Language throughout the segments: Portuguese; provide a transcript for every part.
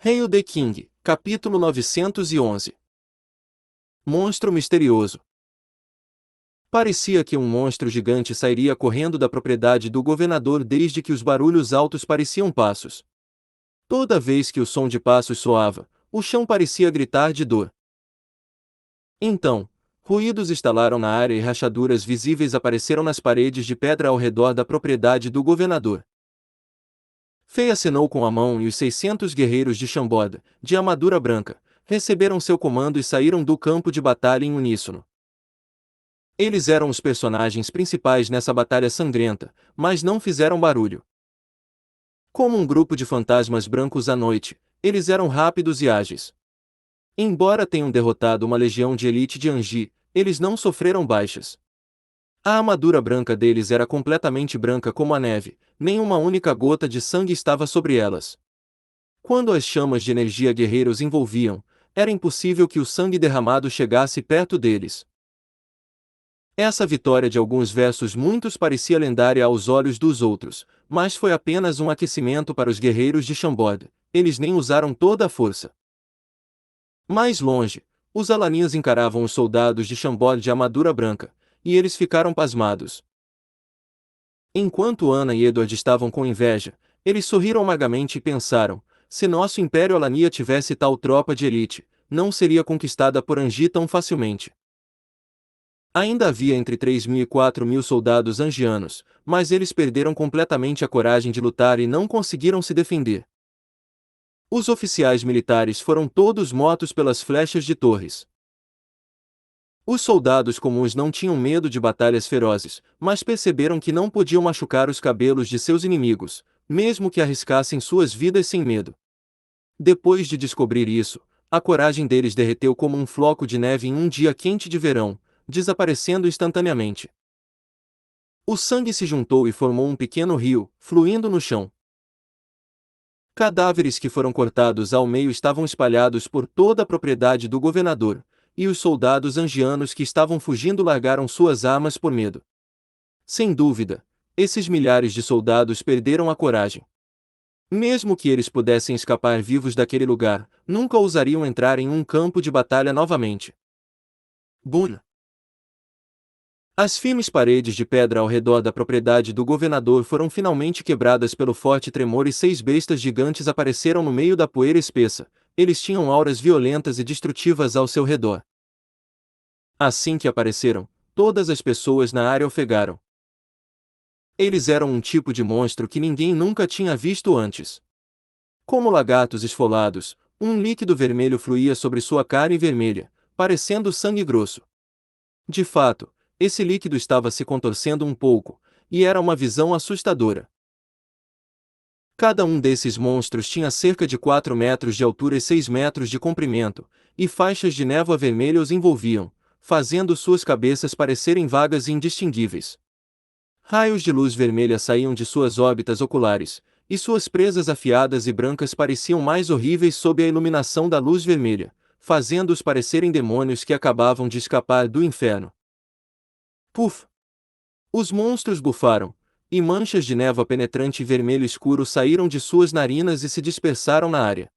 Hail the King, capítulo 911. Monstro misterioso. Parecia que um monstro gigante sairia correndo da propriedade do governador desde que os barulhos altos pareciam passos. Toda vez que o som de passos soava, o chão parecia gritar de dor. Então, ruídos estalaram na área e rachaduras visíveis apareceram nas paredes de pedra ao redor da propriedade do governador. Fei acenou com a mão e os 600 guerreiros de Chambord, de armadura branca, receberam seu comando e saíram do campo de batalha em uníssono. Eles eram os personagens principais nessa batalha sangrenta, mas não fizeram barulho. Como um grupo de fantasmas brancos à noite, eles eram rápidos e ágeis. Embora tenham derrotado uma legião de elite de Anji, eles não sofreram baixas. A armadura branca deles era completamente branca como a neve, nem uma única gota de sangue estava sobre elas. Quando as chamas de energia guerreira os envolviam, era impossível que o sangue derramado chegasse perto deles. Essa vitória de alguns versus muitos parecia lendária aos olhos dos outros, mas foi apenas um aquecimento para os guerreiros de Chambord, eles nem usaram toda a força. Mais longe, os alaninhos encaravam os soldados de Chambord de armadura branca, e eles ficaram pasmados. Enquanto Ana e Edward estavam com inveja, eles sorriram amargamente e pensaram, se nosso Império Alania tivesse tal tropa de elite, não seria conquistada por Anji tão facilmente. Ainda havia entre 3.000 e 4.000 soldados angianos, mas eles perderam completamente a coragem de lutar e não conseguiram se defender. Os oficiais militares foram todos mortos pelas flechas de torres. Os soldados comuns não tinham medo de batalhas ferozes, mas perceberam que não podiam machucar os cabelos de seus inimigos, mesmo que arriscassem suas vidas sem medo. Depois de descobrir isso, a coragem deles derreteu como um floco de neve em um dia quente de verão, desaparecendo instantaneamente. O sangue se juntou e formou um pequeno rio, fluindo no chão. Cadáveres que foram cortados ao meio estavam espalhados por toda a propriedade do governador, e os soldados angianos que estavam fugindo largaram suas armas por medo. Sem dúvida, esses milhares de soldados perderam a coragem. Mesmo que eles pudessem escapar vivos daquele lugar, nunca ousariam entrar em um campo de batalha novamente. Bum! As firmes paredes de pedra ao redor da propriedade do governador foram finalmente quebradas pelo forte tremor e 6 bestas gigantes apareceram no meio da poeira espessa. Eles tinham auras violentas e destrutivas ao seu redor. Assim que apareceram, todas as pessoas na área ofegaram. Eles eram um tipo de monstro que ninguém nunca tinha visto antes. Como lagartos esfolados, um líquido vermelho fluía sobre sua carne vermelha, parecendo sangue grosso. De fato, esse líquido estava se contorcendo um pouco, e era uma visão assustadora. Cada um desses monstros tinha cerca de 4 metros de altura e 6 metros de comprimento, e faixas de névoa vermelha os envolviam, fazendo suas cabeças parecerem vagas e indistinguíveis. Raios de luz vermelha saíam de suas órbitas oculares, e suas presas afiadas e brancas pareciam mais horríveis sob a iluminação da luz vermelha, fazendo-os parecerem demônios que acabavam de escapar do inferno. Puf! Os monstros bufaram, e manchas de névoa penetrante e vermelho escuro saíram de suas narinas e se dispersaram na área.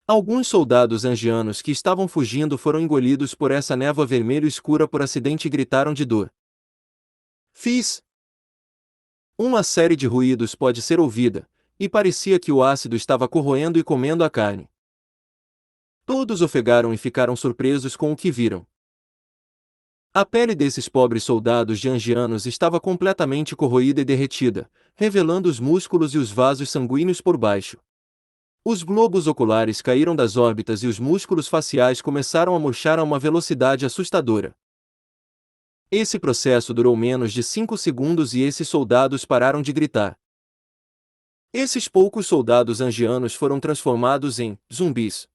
Alguns soldados angianos que estavam fugindo foram engolidos por essa névoa vermelho escura por acidente e gritaram de dor. Fiz! Uma série de ruídos pode ser ouvida, e parecia que o ácido estava corroendo e comendo a carne. Todos ofegaram e ficaram surpresos com o que viram. A pele desses pobres soldados de angianos estava completamente corroída e derretida, revelando os músculos e os vasos sanguíneos por baixo. Os globos oculares caíram das órbitas e os músculos faciais começaram a murchar a uma velocidade assustadora. Esse processo durou menos de 5 segundos e esses soldados pararam de gritar. Esses poucos soldados angianos foram transformados em zumbis.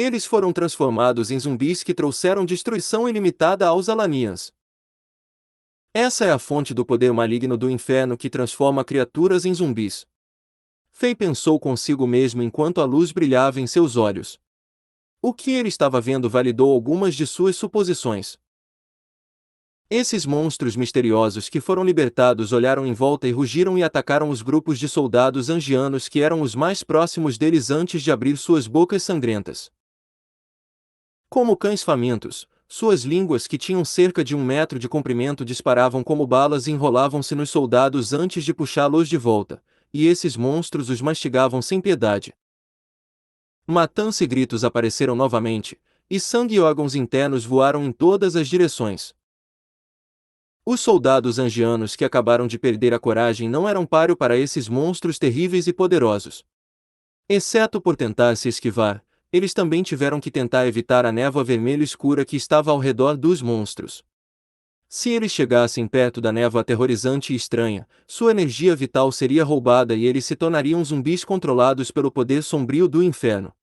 Eles foram transformados em zumbis que trouxeram destruição ilimitada aos Alanians. Essa é a fonte do poder maligno do inferno que transforma criaturas em zumbis. Fei pensou consigo mesmo enquanto a luz brilhava em seus olhos. O que ele estava vendo validou algumas de suas suposições. Esses monstros misteriosos que foram libertados olharam em volta e rugiram e atacaram os grupos de soldados angianos que eram os mais próximos deles antes de abrir suas bocas sangrentas. Como cães famintos, suas línguas que tinham cerca de 1 metro de comprimento disparavam como balas e enrolavam-se nos soldados antes de puxá-los de volta, e esses monstros os mastigavam sem piedade. Matança e gritos apareceram novamente, e sangue e órgãos internos voaram em todas as direções. Os soldados angianos que acabaram de perder a coragem não eram páreo para esses monstros terríveis e poderosos. Exceto por tentar se esquivar, eles também tiveram que tentar evitar a névoa vermelha escura que estava ao redor dos monstros. Se eles chegassem perto da névoa aterrorizante e estranha, sua energia vital seria roubada e eles se tornariam zumbis controlados pelo poder sombrio do inferno.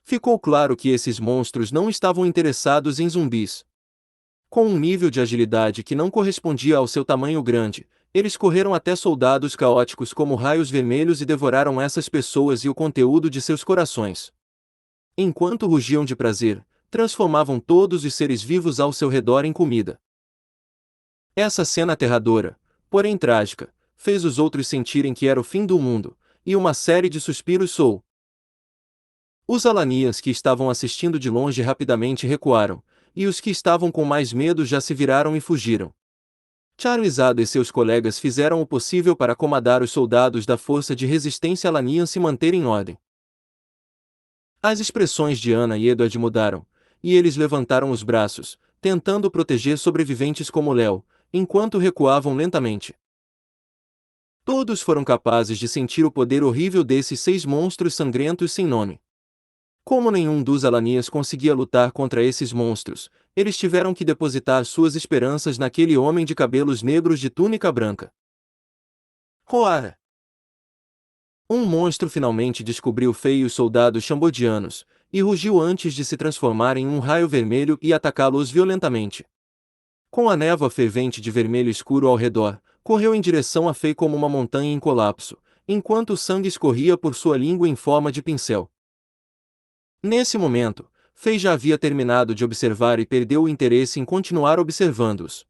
Ficou claro que esses monstros não estavam interessados em zumbis. Com um nível de agilidade que não correspondia ao seu tamanho grande, eles correram até soldados caóticos como raios vermelhos e devoraram essas pessoas e o conteúdo de seus corações. Enquanto rugiam de prazer, transformavam todos os seres vivos ao seu redor em comida. Essa cena aterradora, porém trágica, fez os outros sentirem que era o fim do mundo, e uma série de suspiros soou. Os alanias que estavam assistindo de longe rapidamente recuaram, e os que estavam com mais medo já se viraram e fugiram. Charizard e seus colegas fizeram o possível para acomodar os soldados da Força de Resistência Alanian se manterem em ordem. As expressões de Anna e Edward mudaram, e eles levantaram os braços, tentando proteger sobreviventes como Léo, enquanto recuavam lentamente. Todos foram capazes de sentir o poder horrível desses 6 monstros sangrentos sem nome. Como nenhum dos Alanias conseguia lutar contra esses monstros, eles tiveram que depositar suas esperanças naquele homem de cabelos negros de túnica branca. Roara! Um monstro finalmente descobriu Fei e os soldados chambodianos, e rugiu antes de se transformar em um raio vermelho e atacá-los violentamente. Com a névoa fervente de vermelho escuro ao redor, correu em direção a Fei como uma montanha em colapso, enquanto o sangue escorria por sua língua em forma de pincel. Nesse momento, Fei já havia terminado de observar e perdeu o interesse em continuar observando-os.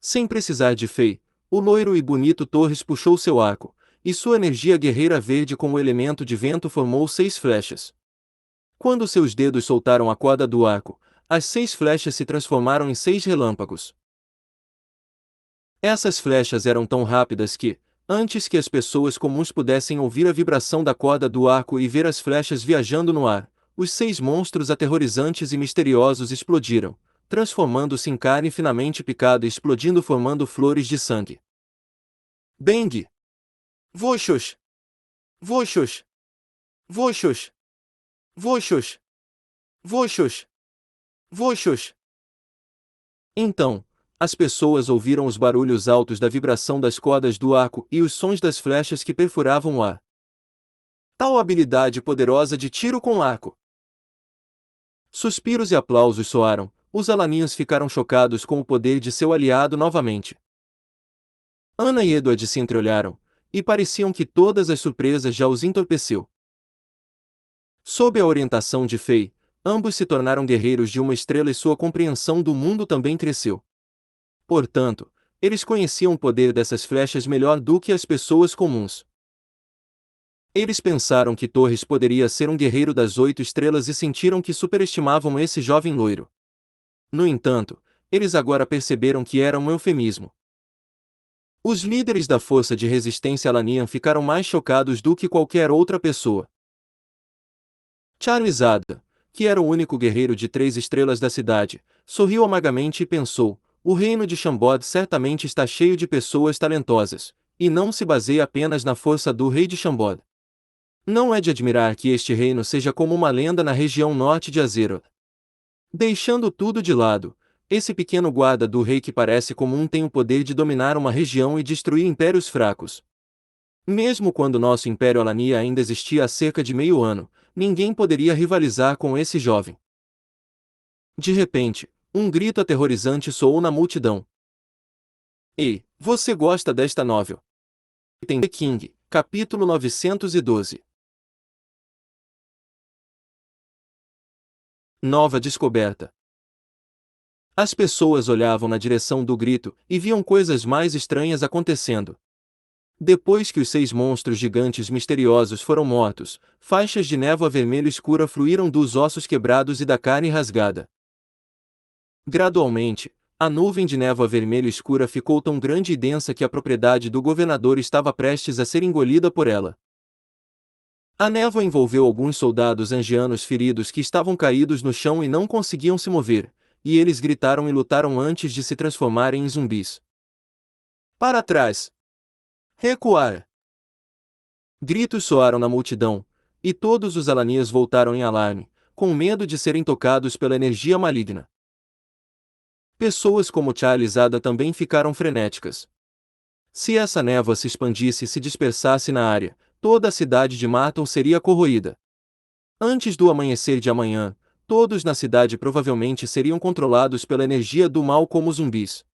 Sem precisar de Fei, o loiro e bonito Torres puxou seu arco, e sua energia guerreira verde com o elemento de vento formou 6 flechas. Quando seus dedos soltaram a corda do arco, as 6 flechas se transformaram em 6 relâmpagos. Essas flechas eram tão rápidas que, antes que as pessoas comuns pudessem ouvir a vibração da corda do arco e ver as flechas viajando no ar, os 6 monstros aterrorizantes e misteriosos explodiram, transformando-se em carne finamente picada e explodindo formando flores de sangue. Bang! Voxos! Voxos! Voxos! Voxos! Voxos! Voxos! Então, as pessoas ouviram os barulhos altos da vibração das cordas do arco e os sons das flechas que perfuravam o ar. Tal habilidade poderosa de tiro com arco! Suspiros e aplausos soaram, os alaninhos ficaram chocados com o poder de seu aliado novamente. Anna e Edward se entreolharam, e pareciam que todas as surpresas já os entorpeceu. Sob a orientação de Fei, ambos se tornaram guerreiros de uma estrela e sua compreensão do mundo também cresceu. Portanto, eles conheciam o poder dessas flechas melhor do que as pessoas comuns. Eles pensaram que Torres poderia ser um guerreiro das 8 estrelas e sentiram que superestimavam esse jovem loiro. No entanto, eles agora perceberam que era um eufemismo. Os líderes da Força de Resistência Alanian ficaram mais chocados do que qualquer outra pessoa. Charizard, que era o único guerreiro de 3 estrelas da cidade, sorriu amargamente e pensou: o reino de Chambord certamente está cheio de pessoas talentosas, e não se baseia apenas na força do rei de Chambord. Não é de admirar que este reino seja como uma lenda na região norte de Azeroth. Deixando tudo de lado, esse pequeno guarda do rei que parece comum tem o poder de dominar uma região e destruir impérios fracos. Mesmo quando nosso Império Alania ainda existia há cerca de meio ano, ninguém poderia rivalizar com esse jovem. De repente, um grito aterrorizante soou na multidão. Ei, você gosta desta novel? Tem The King, capítulo 912. Nova descoberta. As pessoas olhavam na direção do grito e viam coisas mais estranhas acontecendo. Depois que os 6 monstros gigantes misteriosos foram mortos, faixas de névoa vermelho escura fluíram dos ossos quebrados e da carne rasgada. Gradualmente, a nuvem de névoa vermelho escura ficou tão grande e densa que a propriedade do governador estava prestes a ser engolida por ela. A névoa envolveu alguns soldados angianos feridos que estavam caídos no chão e não conseguiam se mover, e eles gritaram e lutaram antes de se transformarem em zumbis. Para trás! Recuar! Gritos soaram na multidão, e todos os alanias voltaram em alarme, com medo de serem tocados pela energia maligna. Pessoas como Charles Ada também ficaram frenéticas. Se essa névoa se expandisse e se dispersasse na área, toda a cidade de Marton seria corroída. Antes do amanhecer de amanhã, todos na cidade provavelmente seriam controlados pela energia do mal como zumbis.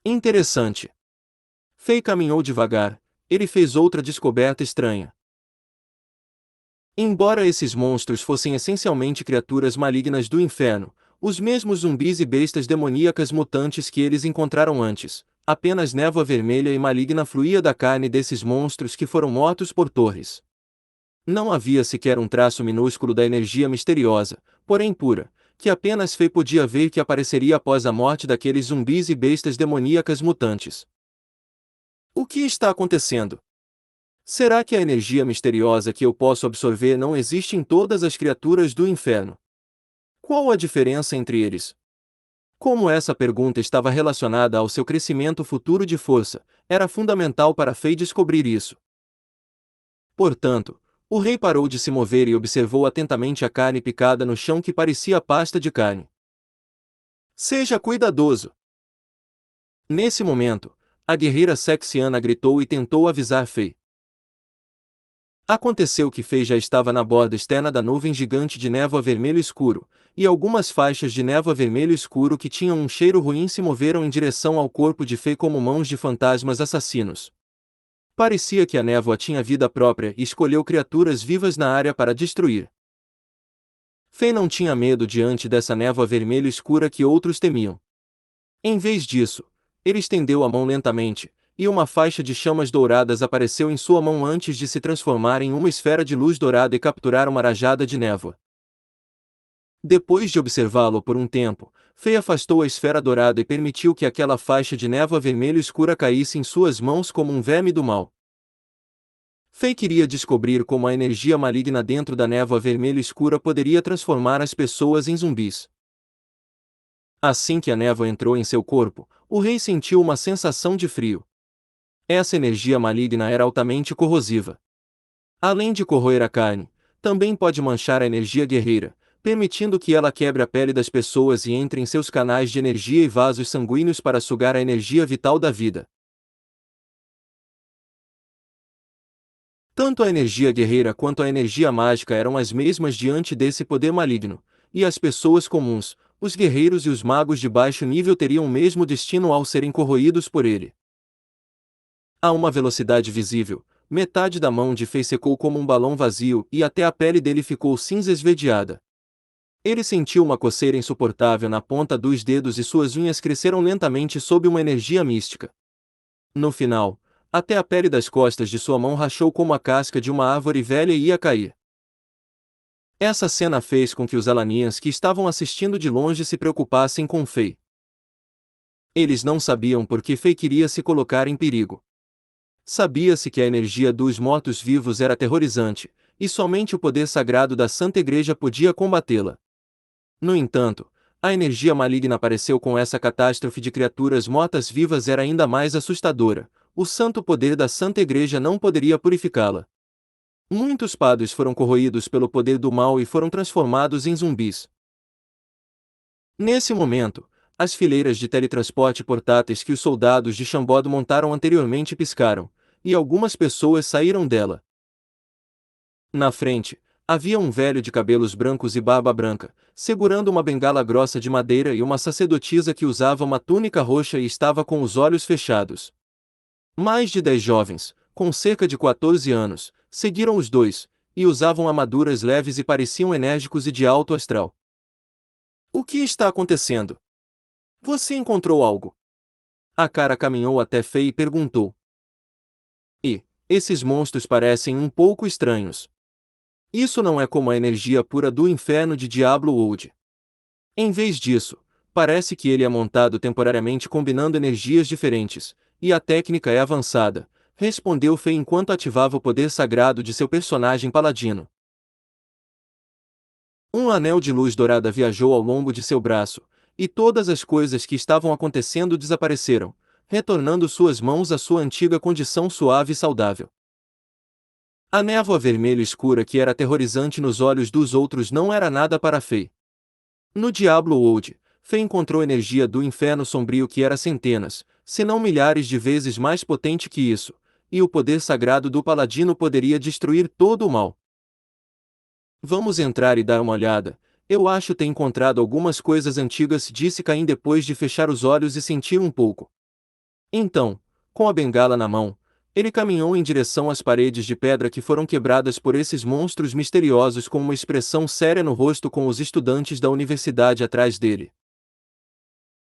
Interessante. Faye caminhou devagar. Ele fez outra descoberta estranha. Embora esses monstros fossem essencialmente criaturas malignas do inferno, os mesmos zumbis e bestas demoníacas mutantes que eles encontraram antes, apenas névoa vermelha e maligna fluía da carne desses monstros que foram mortos por torres. Não havia sequer um traço minúsculo da energia misteriosa, porém pura, que apenas Faye podia ver que apareceria após a morte daqueles zumbis e bestas demoníacas mutantes. O que está acontecendo? Será que a energia misteriosa que eu posso absorver não existe em todas as criaturas do inferno? Qual a diferença entre eles? Como essa pergunta estava relacionada ao seu crescimento futuro de força, era fundamental para Faye descobrir isso. Portanto, o rei parou de se mover e observou atentamente a carne picada no chão que parecia pasta de carne. Seja cuidadoso! Nesse momento, a guerreira Sexiana gritou e tentou avisar Faye. Aconteceu que Faye já estava na borda externa da nuvem gigante de névoa vermelho escuro, e algumas faixas de névoa vermelho escuro que tinham um cheiro ruim se moveram em direção ao corpo de Faye como mãos de fantasmas assassinos. Parecia que a névoa tinha vida própria e escolheu criaturas vivas na área para destruir. Faye não tinha medo diante dessa névoa vermelho escura que outros temiam. Em vez disso, ele estendeu a mão lentamente, e uma faixa de chamas douradas apareceu em sua mão antes de se transformar em uma esfera de luz dourada e capturar uma rajada de névoa. Depois de observá-lo por um tempo, Faye afastou a esfera dourada e permitiu que aquela faixa de névoa vermelho escura caísse em suas mãos como um verme do mal. Faye queria descobrir como a energia maligna dentro da névoa vermelho escura poderia transformar as pessoas em zumbis. Assim que a névoa entrou em seu corpo, o rei sentiu uma sensação de frio. Essa energia maligna era altamente corrosiva. Além de corroer a carne, também pode manchar a energia guerreira, permitindo que ela quebre a pele das pessoas e entre em seus canais de energia e vasos sanguíneos para sugar a energia vital da vida. Tanto a energia guerreira quanto a energia mágica eram as mesmas diante desse poder maligno, e as pessoas comuns, os guerreiros e os magos de baixo nível teriam o mesmo destino ao serem corroídos por ele. A uma velocidade visível, metade da mão de Faye secou como um balão vazio e até a pele dele ficou cinza esverdeada. Ele sentiu uma coceira insuportável na ponta dos dedos e suas unhas cresceram lentamente sob uma energia mística. No final, até a pele das costas de sua mão rachou como a casca de uma árvore velha e ia cair. Essa cena fez com que os Alanians que estavam assistindo de longe se preocupassem com Faye. Eles não sabiam por que Faye queria se colocar em perigo. Sabia-se que a energia dos mortos-vivos era aterrorizante, e somente o poder sagrado da Santa Igreja podia combatê-la. No entanto, a energia maligna apareceu com essa catástrofe de criaturas mortas-vivas era ainda mais assustadora. O santo poder da Santa Igreja não poderia purificá-la. Muitos padres foram corroídos pelo poder do mal e foram transformados em zumbis. Nesse momento, as fileiras de teletransporte portáteis que os soldados de Chambord montaram anteriormente piscaram, e algumas pessoas saíram dela. Na frente, havia um velho de cabelos brancos e barba branca, segurando uma bengala grossa de madeira e uma sacerdotisa que usava uma túnica roxa e estava com os olhos fechados. Mais de 10 jovens, com cerca de 14 anos, seguiram os dois, e usavam armaduras leves e pareciam enérgicos e de alto astral. O que está acontecendo? Você encontrou algo? A cara caminhou até Fei e perguntou. E, esses monstros parecem um pouco estranhos. Isso não é como a energia pura do inferno de Diablo Wold. Em vez disso, parece que ele é montado temporariamente combinando energias diferentes, e a técnica é avançada, respondeu Fei enquanto ativava o poder sagrado de seu personagem paladino. Um anel de luz dourada viajou ao longo de seu braço, e todas as coisas que estavam acontecendo desapareceram, retornando suas mãos à sua antiga condição suave e saudável. A névoa vermelha escura que era aterrorizante nos olhos dos outros não era nada para Fei. No Diablo Wold, Fei encontrou energia do inferno sombrio que era centenas, se não milhares de vezes mais potente que isso, e o poder sagrado do paladino poderia destruir todo o mal. Vamos entrar e dar uma olhada. Eu acho ter encontrado algumas coisas antigas, disse Caim depois de fechar os olhos e sentir um pouco. Então, com a bengala na mão, ele caminhou em direção às paredes de pedra que foram quebradas por esses monstros misteriosos com uma expressão séria no rosto com os estudantes da universidade atrás dele.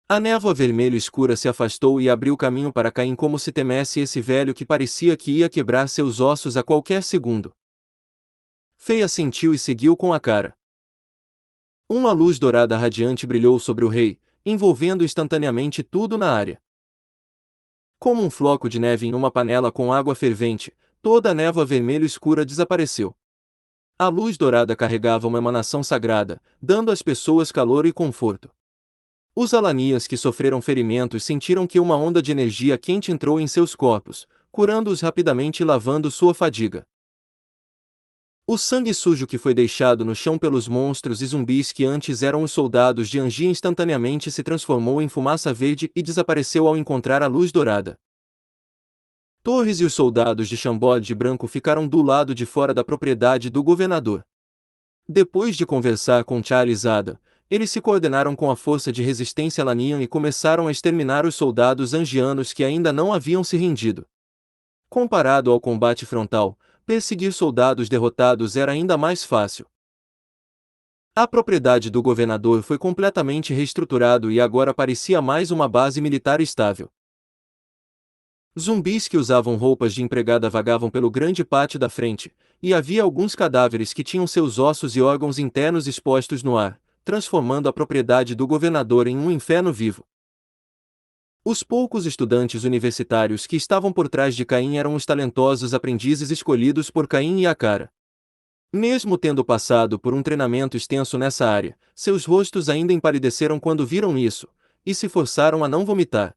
A névoa vermelha escura se afastou e abriu caminho para Caim como se temesse esse velho que parecia que ia quebrar seus ossos a qualquer segundo. Fei assentiu e seguiu com a cara. Uma luz dourada radiante brilhou sobre o rei, envolvendo instantaneamente tudo na área. Como um floco de neve em uma panela com água fervente, toda a névoa vermelha escura desapareceu. A luz dourada carregava uma emanação sagrada, dando às pessoas calor e conforto. Os alanias que sofreram ferimentos sentiram que uma onda de energia quente entrou em seus corpos, curando-os rapidamente e lavando sua fadiga. O sangue sujo que foi deixado no chão pelos monstros e zumbis que antes eram os soldados de Angie instantaneamente se transformou em fumaça verde e desapareceu ao encontrar a luz dourada. Torres e os soldados de Chambord de Branco ficaram do lado de fora da propriedade do governador. Depois de conversar com Charles Ada, eles se coordenaram com a força de resistência Lanian e começaram a exterminar os soldados angianos que ainda não haviam se rendido. Comparado ao combate frontal, perseguir soldados derrotados era ainda mais fácil. A propriedade do governador foi completamente reestruturado e agora parecia mais uma base militar estável. Zumbis que usavam roupas de empregada vagavam pelo grande pátio da frente, e havia alguns cadáveres que tinham seus ossos e órgãos internos expostos no ar, transformando a propriedade do governador em um inferno vivo. Os poucos estudantes universitários que estavam por trás de Caim eram os talentosos aprendizes escolhidos por Caim e Akara. Mesmo tendo passado por um treinamento extenso nessa área, seus rostos ainda empalideceram quando viram isso, e se forçaram a não vomitar.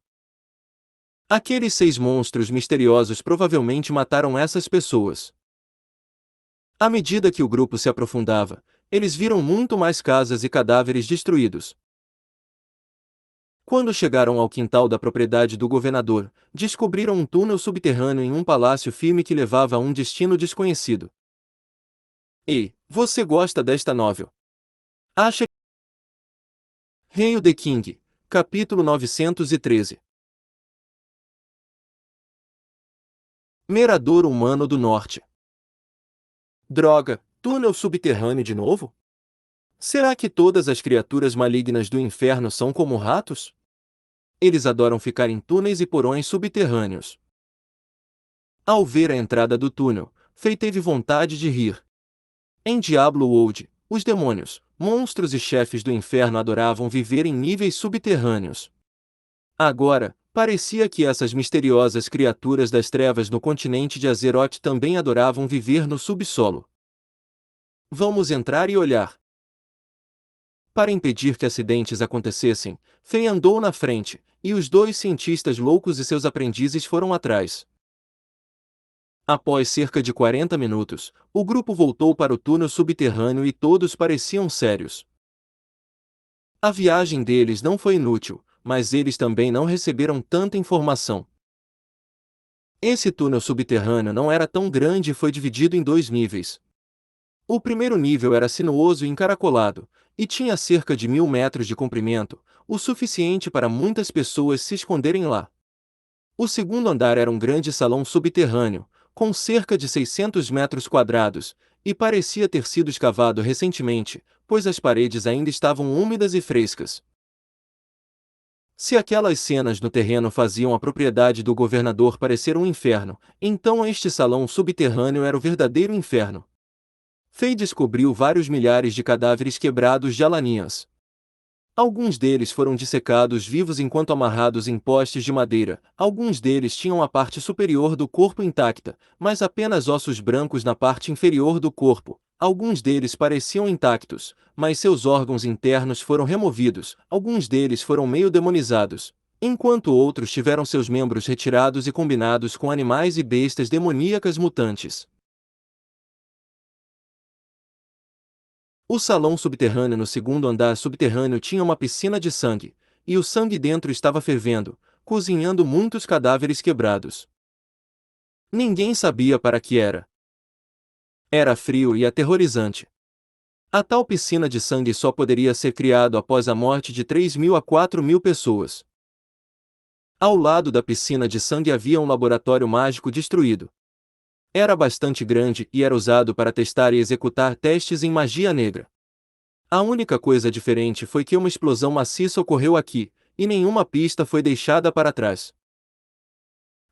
Aqueles 6 monstros misteriosos provavelmente mataram essas pessoas. À medida que o grupo se aprofundava, eles viram muito mais casas e cadáveres destruídos. Quando chegaram ao quintal da propriedade do governador, descobriram um túnel subterrâneo em um palácio firme que levava a um destino desconhecido. Ei, você gosta desta novel? Acha que... Hail the King, capítulo 913. Merador humano do norte. Droga, túnel subterrâneo de novo? Será que todas as criaturas malignas do inferno são como ratos? Eles adoram ficar em túneis e porões subterrâneos. Ao ver a entrada do túnel, Fei teve vontade de rir. Em Diablo Wold, os demônios, monstros e chefes do inferno adoravam viver em níveis subterrâneos. Agora, parecia que essas misteriosas criaturas das trevas no continente de Azeroth também adoravam viver no subsolo. Vamos entrar e olhar. Para impedir que acidentes acontecessem, Fei andou na frente, e os 2 cientistas loucos e seus aprendizes foram atrás. Após cerca de 40 minutos, o grupo voltou para o túnel subterrâneo e todos pareciam sérios. A viagem deles não foi inútil, mas eles também não receberam tanta informação. Esse túnel subterrâneo não era tão grande e foi dividido em 2 níveis. O primeiro nível era sinuoso e encaracolado, e tinha cerca de 1000 metros de comprimento, o suficiente para muitas pessoas se esconderem lá. O segundo andar era um grande salão subterrâneo, com cerca de 600 metros quadrados, e parecia ter sido escavado recentemente, pois as paredes ainda estavam úmidas e frescas. Se aquelas cenas no terreno faziam a propriedade do governador parecer um inferno, então este salão subterrâneo era o verdadeiro inferno. Fei descobriu vários milhares de cadáveres quebrados de Alanias. Alguns deles foram dissecados vivos enquanto amarrados em postes de madeira, alguns deles tinham a parte superior do corpo intacta, mas apenas ossos brancos na parte inferior do corpo. Alguns deles pareciam intactos, mas seus órgãos internos foram removidos, alguns deles foram meio demonizados, enquanto outros tiveram seus membros retirados e combinados com animais e bestas demoníacas mutantes. O salão subterrâneo no segundo andar subterrâneo tinha uma piscina de sangue, e o sangue dentro estava fervendo, cozinhando muitos cadáveres quebrados. Ninguém sabia para que era. Era frio e aterrorizante. A tal piscina de sangue só poderia ser criado após a morte de 3.000 a 4.000 pessoas. Ao lado da piscina de sangue havia um laboratório mágico destruído. Era bastante grande e era usado para testar e executar testes em magia negra. A única coisa diferente foi que uma explosão maciça ocorreu aqui, e nenhuma pista foi deixada para trás.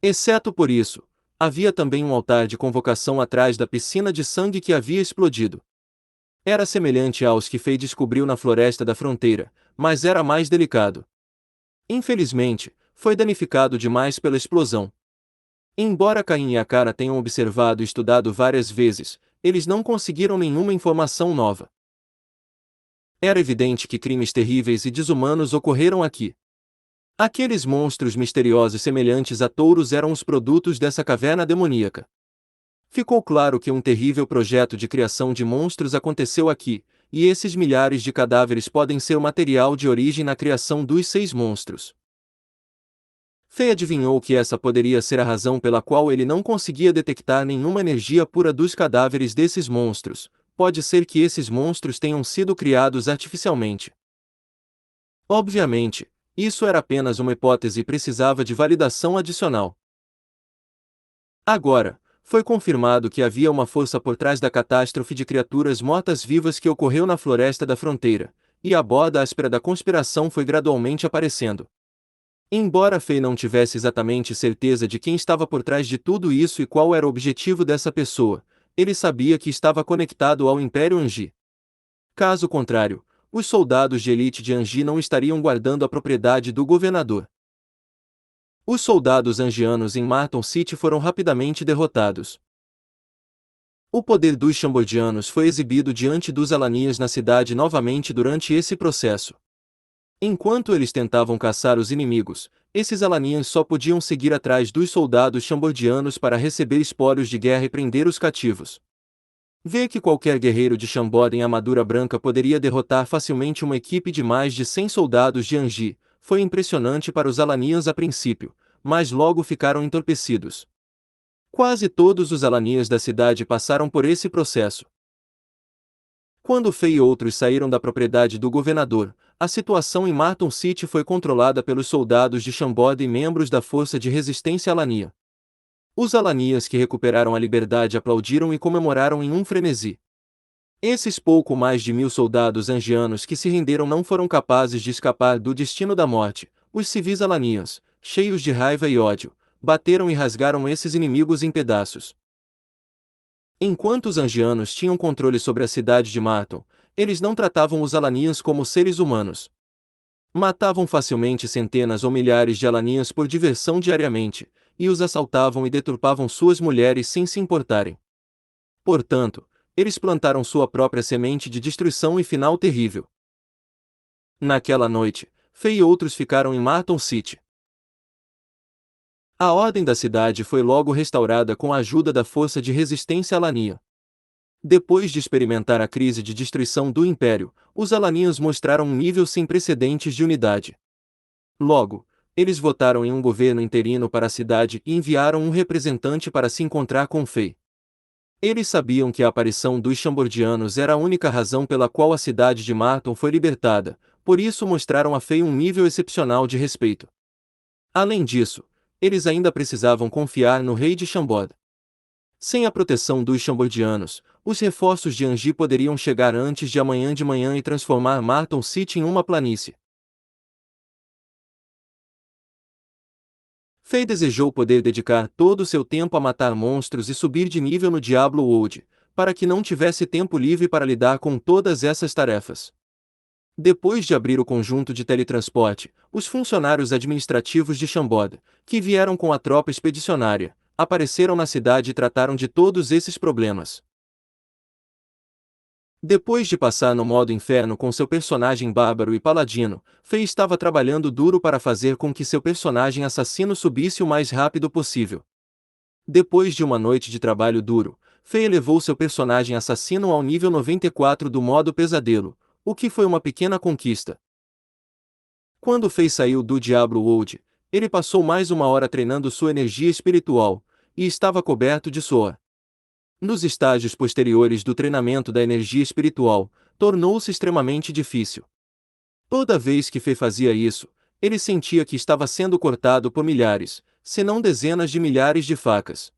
Exceto por isso, havia também um altar de convocação atrás da piscina de sangue que havia explodido. Era semelhante aos que Fei descobriu na floresta da fronteira, mas era mais delicado. Infelizmente, foi danificado demais pela explosão. Embora Caim e Akara tenham observado e estudado várias vezes, eles não conseguiram nenhuma informação nova. Era evidente que crimes terríveis e desumanos ocorreram aqui. Aqueles monstros misteriosos semelhantes a touros eram os produtos dessa caverna demoníaca. Ficou claro que um terrível projeto de criação de monstros aconteceu aqui, e esses milhares de cadáveres podem ser o material de origem na criação dos 6 monstros. Fei adivinhou que essa poderia ser a razão pela qual ele não conseguia detectar nenhuma energia pura dos cadáveres desses monstros. Pode ser que esses monstros tenham sido criados artificialmente. Obviamente, isso era apenas uma hipótese e precisava de validação adicional. Agora, foi confirmado que havia uma força por trás da catástrofe de criaturas mortas-vivas que ocorreu na floresta da fronteira, e a borda áspera da conspiração foi gradualmente aparecendo. Embora Fei não tivesse exatamente certeza de quem estava por trás de tudo isso e qual era o objetivo dessa pessoa, ele sabia que estava conectado ao Império Anji. Caso contrário, os soldados de elite de Anji não estariam guardando a propriedade do governador. Os soldados angianos em Marton City foram rapidamente derrotados. O poder dos Chambodianos foi exibido diante dos Alanias na cidade novamente durante esse processo. Enquanto eles tentavam caçar os inimigos, esses Alanians só podiam seguir atrás dos soldados Chambodianos para receber espólios de guerra e prender os cativos. Ver que qualquer guerreiro de Chambord em armadura branca poderia derrotar facilmente uma equipe de mais de 100 soldados de Anji, foi impressionante para os Alanians a princípio, mas logo ficaram entorpecidos. Quase todos os Alanias da cidade passaram por esse processo. Quando Fei e outros saíram da propriedade do governador, a situação em Marton City foi controlada pelos soldados de Chambord e membros da Força de Resistência Alania. Os Alanias que recuperaram a liberdade aplaudiram e comemoraram em um frenesi. Esses pouco mais de 1.000 soldados angianos que se renderam não foram capazes de escapar do destino da morte. Os civis Alanias, cheios de raiva e ódio, bateram e rasgaram esses inimigos em pedaços. Enquanto os angianos tinham controle sobre a cidade de Marton, eles não tratavam os Alanias como seres humanos. Matavam facilmente centenas ou milhares de Alanias por diversão diariamente, e os assaltavam e deturpavam suas mulheres sem se importarem. Portanto, eles plantaram sua própria semente de destruição e final terrível. Naquela noite, Fei e outros ficaram em Marton City. A ordem da cidade foi logo restaurada com a ajuda da força de resistência Alania. Depois de experimentar a crise de destruição do Império, os Alanians mostraram um nível sem precedentes de unidade. Logo, eles votaram em um governo interino para a cidade e enviaram um representante para se encontrar com Fei. Eles sabiam que a aparição dos Chambordianos era a única razão pela qual a cidade de Marton foi libertada, por isso mostraram a Fei um nível excepcional de respeito. Além disso, eles ainda precisavam confiar no rei de Chambord. Sem a proteção dos Chambordianos, os reforços de Anji poderiam chegar antes de amanhã de manhã e transformar Marton City em uma planície. Fei desejou poder dedicar todo o seu tempo a matar monstros e subir de nível no Diablo World, para que não tivesse tempo livre para lidar com todas essas tarefas. Depois de abrir o conjunto de teletransporte, os funcionários administrativos de Chambord, que vieram com a tropa expedicionária, apareceram na cidade e trataram de todos esses problemas. Depois de passar no modo inferno com seu personagem bárbaro e paladino, Fei estava trabalhando duro para fazer com que seu personagem assassino subisse o mais rápido possível. Depois de uma noite de trabalho duro, Fei elevou seu personagem assassino ao nível 94 do modo pesadelo, o que foi uma pequena conquista. Quando Fei saiu do Diablo World, ele passou mais uma hora treinando sua energia espiritual, e estava coberto de suor. Nos estágios posteriores do treinamento da energia espiritual, tornou-se extremamente difícil. Toda vez que Fei fazia isso, ele sentia que estava sendo cortado por milhares, se não dezenas de milhares de facas.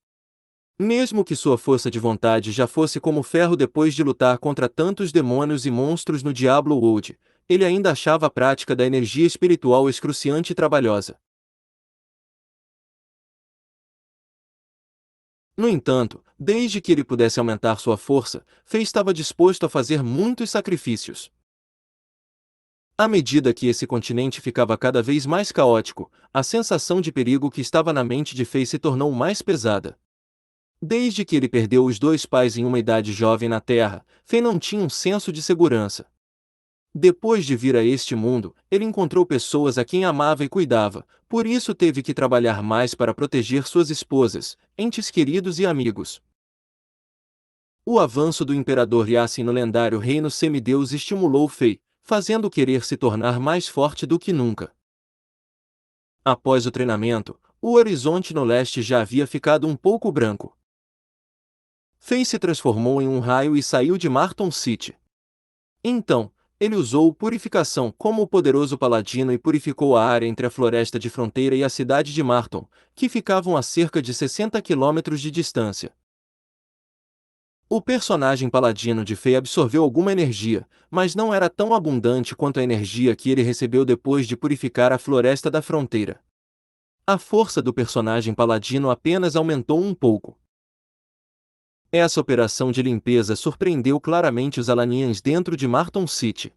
Mesmo que sua força de vontade já fosse como ferro depois de lutar contra tantos demônios e monstros no Diablo World, ele ainda achava a prática da energia espiritual excruciante e trabalhosa. No entanto, desde que ele pudesse aumentar sua força, Fei estava disposto a fazer muitos sacrifícios. À medida que esse continente ficava cada vez mais caótico, a sensação de perigo que estava na mente de Fei se tornou mais pesada. Desde que ele perdeu os dois pais em uma idade jovem na Terra, Fei não tinha um senso de segurança. Depois de vir a este mundo, ele encontrou pessoas a quem amava e cuidava, por isso teve que trabalhar mais para proteger suas esposas, entes queridos e amigos. O avanço do Imperador Yasin no lendário Reino Semideus estimulou Fei, fazendo querer se tornar mais forte do que nunca. Após o treinamento, o horizonte no leste já havia ficado um pouco branco. Fei se transformou em um raio e saiu de Marton City. Então, ele usou purificação como o poderoso paladino e purificou a área entre a floresta de fronteira e a cidade de Marton, que ficavam a cerca de 60 quilômetros de distância. O personagem paladino de Fei absorveu alguma energia, mas não era tão abundante quanto a energia que ele recebeu depois de purificar a floresta da fronteira. A força do personagem paladino apenas aumentou um pouco. Essa operação de limpeza surpreendeu claramente os Alanians dentro de Marton City.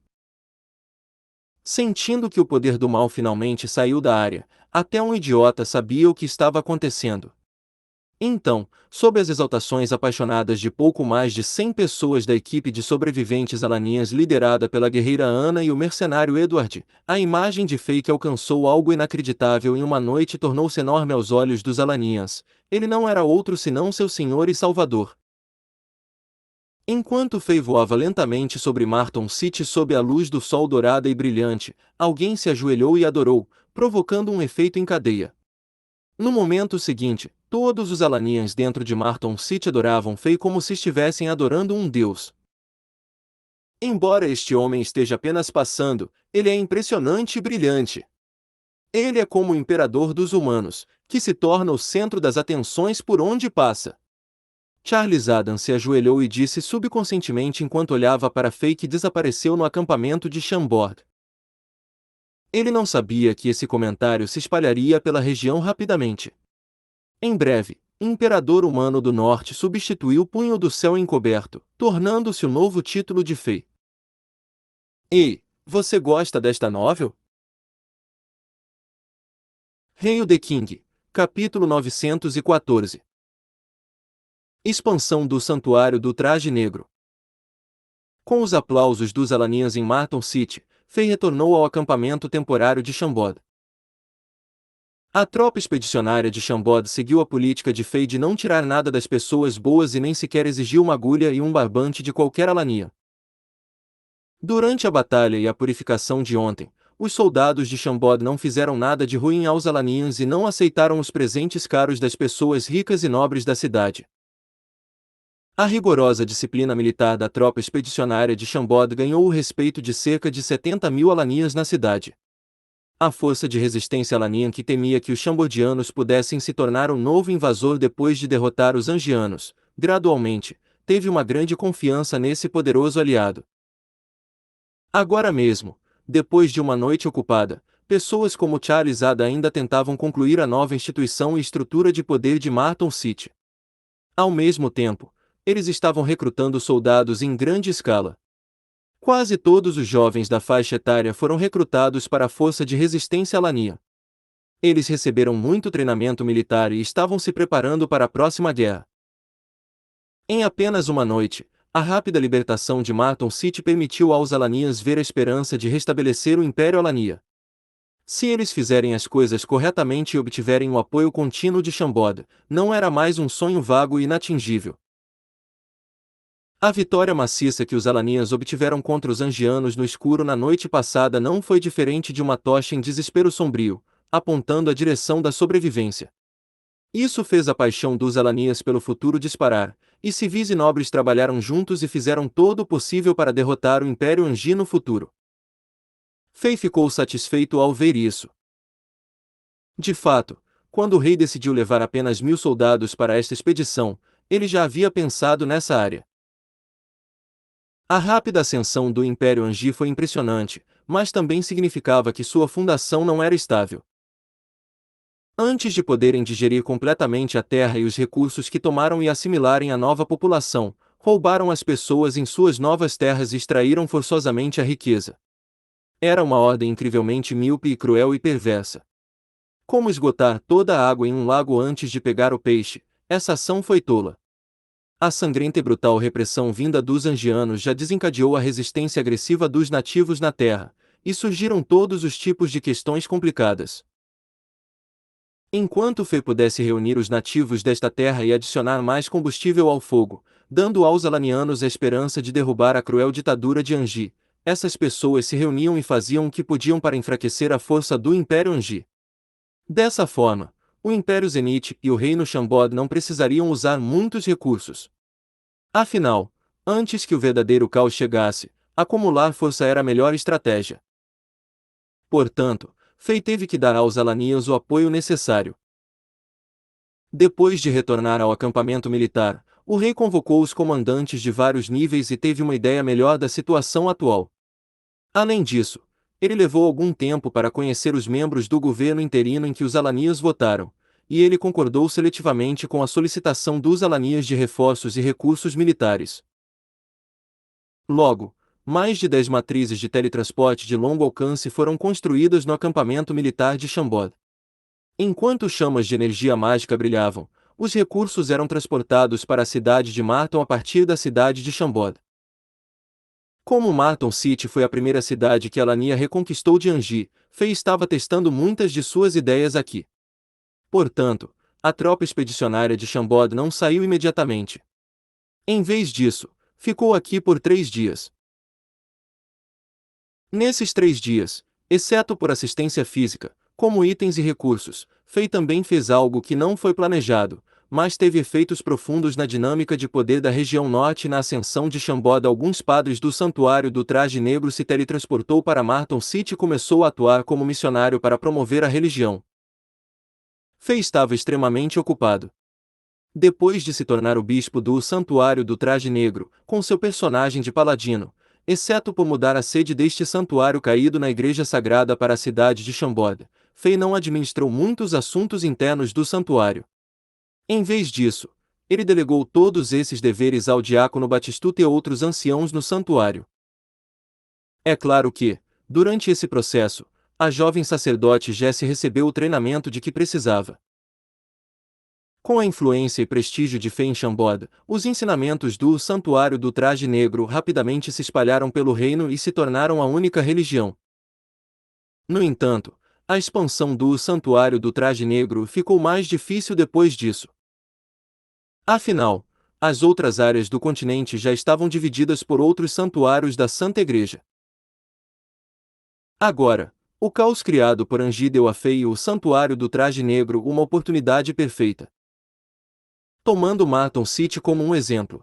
Sentindo que o poder do mal finalmente saiu da área, até um idiota sabia o que estava acontecendo. Então, sob as exaltações apaixonadas de pouco mais de 100 pessoas da equipe de sobreviventes Alanians liderada pela guerreira Ana e o mercenário Edward, a imagem de Fake alcançou algo inacreditável em uma noite e tornou-se enorme aos olhos dos Alanians. Ele não era outro senão seu senhor e salvador. Enquanto Fei voava lentamente sobre Marton City sob a luz do sol dourada e brilhante, alguém se ajoelhou e adorou, provocando um efeito em cadeia. No momento seguinte, todos os Alanians dentro de Marton City adoravam Fei como se estivessem adorando um deus. Embora este homem esteja apenas passando, ele é impressionante e brilhante. Ele é como o imperador dos humanos, que se torna o centro das atenções por onde passa. Charles Adams se ajoelhou e disse subconscientemente enquanto olhava para Fei que desapareceu no acampamento de Chambord. Ele não sabia que esse comentário se espalharia pela região rapidamente. Em breve, o Imperador Humano do Norte substituiu o Punho do Céu Encoberto, tornando-se o novo título de Fei. Ei, você gosta desta novel? Hail the King, capítulo 914. Expansão do Santuário do Traje Negro. Com os aplausos dos Alanians em Marton City, Fei retornou ao acampamento temporário de Chambord. A tropa expedicionária de Chambord seguiu a política de Fei de não tirar nada das pessoas boas e nem sequer exigiu uma agulha e um barbante de qualquer Alania. Durante a batalha e a purificação de ontem, os soldados de Chambord não fizeram nada de ruim aos Alanians e não aceitaram os presentes caros das pessoas ricas e nobres da cidade. A rigorosa disciplina militar da tropa expedicionária de Chambord ganhou o respeito de cerca de 70 mil Alanians na cidade. A força de resistência Alanian que temia que os Chambordianos pudessem se tornar um novo invasor depois de derrotar os Angianos, gradualmente, teve uma grande confiança nesse poderoso aliado. Agora mesmo, depois de uma noite ocupada, pessoas como Charles Ada ainda tentavam concluir a nova instituição e estrutura de poder de Marton City. Ao mesmo tempo, eles estavam recrutando soldados em grande escala. Quase todos os jovens da faixa etária foram recrutados para a força de resistência alania. Eles receberam muito treinamento militar e estavam se preparando para a próxima guerra. Em apenas uma noite, a rápida libertação de Marton City permitiu aos Alanias ver a esperança de restabelecer o Império Alania. Se eles fizerem as coisas corretamente e obtiverem o apoio contínuo de Shambod, não era mais um sonho vago e inatingível. A vitória maciça que os Alanias obtiveram contra os Angianos no escuro na noite passada não foi diferente de uma tocha em desespero sombrio, apontando a direção da sobrevivência. Isso fez a paixão dos Alanias pelo futuro disparar, e civis e nobres trabalharam juntos e fizeram todo o possível para derrotar o Império Angi no futuro. Fei ficou satisfeito ao ver isso. De fato, quando o rei decidiu levar apenas 1000 soldados para esta expedição, ele já havia pensado nessa área. A rápida ascensão do Império Angi foi impressionante, mas também significava que sua fundação não era estável. Antes de poderem digerir completamente a terra e os recursos que tomaram e assimilarem a nova população, roubaram as pessoas em suas novas terras e extraíram forçosamente a riqueza. Era uma ordem incrivelmente míope e cruel e perversa. Como esgotar toda a água em um lago antes de pegar o peixe, essa ação foi tola. A sangrenta e brutal repressão vinda dos Angianos já desencadeou a resistência agressiva dos nativos na terra, e surgiram todos os tipos de questões complicadas. Enquanto Fei pudesse reunir os nativos desta terra e adicionar mais combustível ao fogo, dando aos alanianos a esperança de derrubar a cruel ditadura de Angi, essas pessoas se reuniam e faziam o que podiam para enfraquecer a força do Império Angi. Dessa forma, o Império Zenith e o Reino Shambod não precisariam usar muitos recursos. Afinal, antes que o verdadeiro caos chegasse, acumular força era a melhor estratégia. Portanto, Fei teve que dar aos Alanias o apoio necessário. Depois de retornar ao acampamento militar, o rei convocou os comandantes de vários níveis e teve uma ideia melhor da situação atual. Além disso, ele levou algum tempo para conhecer os membros do governo interino em que os Alanias votaram, e ele concordou seletivamente com a solicitação dos Alanias de reforços e recursos militares. Logo, mais de 10 matrizes de teletransporte de longo alcance foram construídas no acampamento militar de Shambod. Enquanto chamas de energia mágica brilhavam, os recursos eram transportados para a cidade de Marton a partir da cidade de Shambod. Como Marton City foi a primeira cidade que Alania reconquistou de Angi, Fei estava testando muitas de suas ideias aqui. Portanto, a tropa expedicionária de Shambod não saiu imediatamente. Em vez disso, ficou aqui por 3 dias. Nesses 3 dias, exceto por assistência física, como itens e recursos, Fei também fez algo que não foi planejado, mas teve efeitos profundos na dinâmica de poder da região norte e na ascensão de Shambod. Alguns padres do Santuário do Traje Negro se teletransportou para Marton City e começou a atuar como missionário para promover a religião. Fei estava extremamente ocupado. Depois de se tornar o bispo do Santuário do Traje Negro, com seu personagem de paladino, exceto por mudar a sede deste santuário caído na igreja sagrada para a cidade de Shambod, Fei não administrou muitos assuntos internos do santuário. Em vez disso, ele delegou todos esses deveres ao diácono Batistuta e outros anciãos no santuário. É claro que, durante esse processo, a jovem sacerdote Jesse recebeu o treinamento de que precisava. Com a influência e prestígio de Fei em Shambod, os ensinamentos do Santuário do Traje Negro rapidamente se espalharam pelo reino e se tornaram a única religião. No entanto, a expansão do Santuário do Traje Negro ficou mais difícil depois disso. Afinal, as outras áreas do continente já estavam divididas por outros santuários da Santa Igreja. Agora, o caos criado por Angi deu a Fei e o Santuário do Traje Negro uma oportunidade perfeita. Tomando Marton City como um exemplo.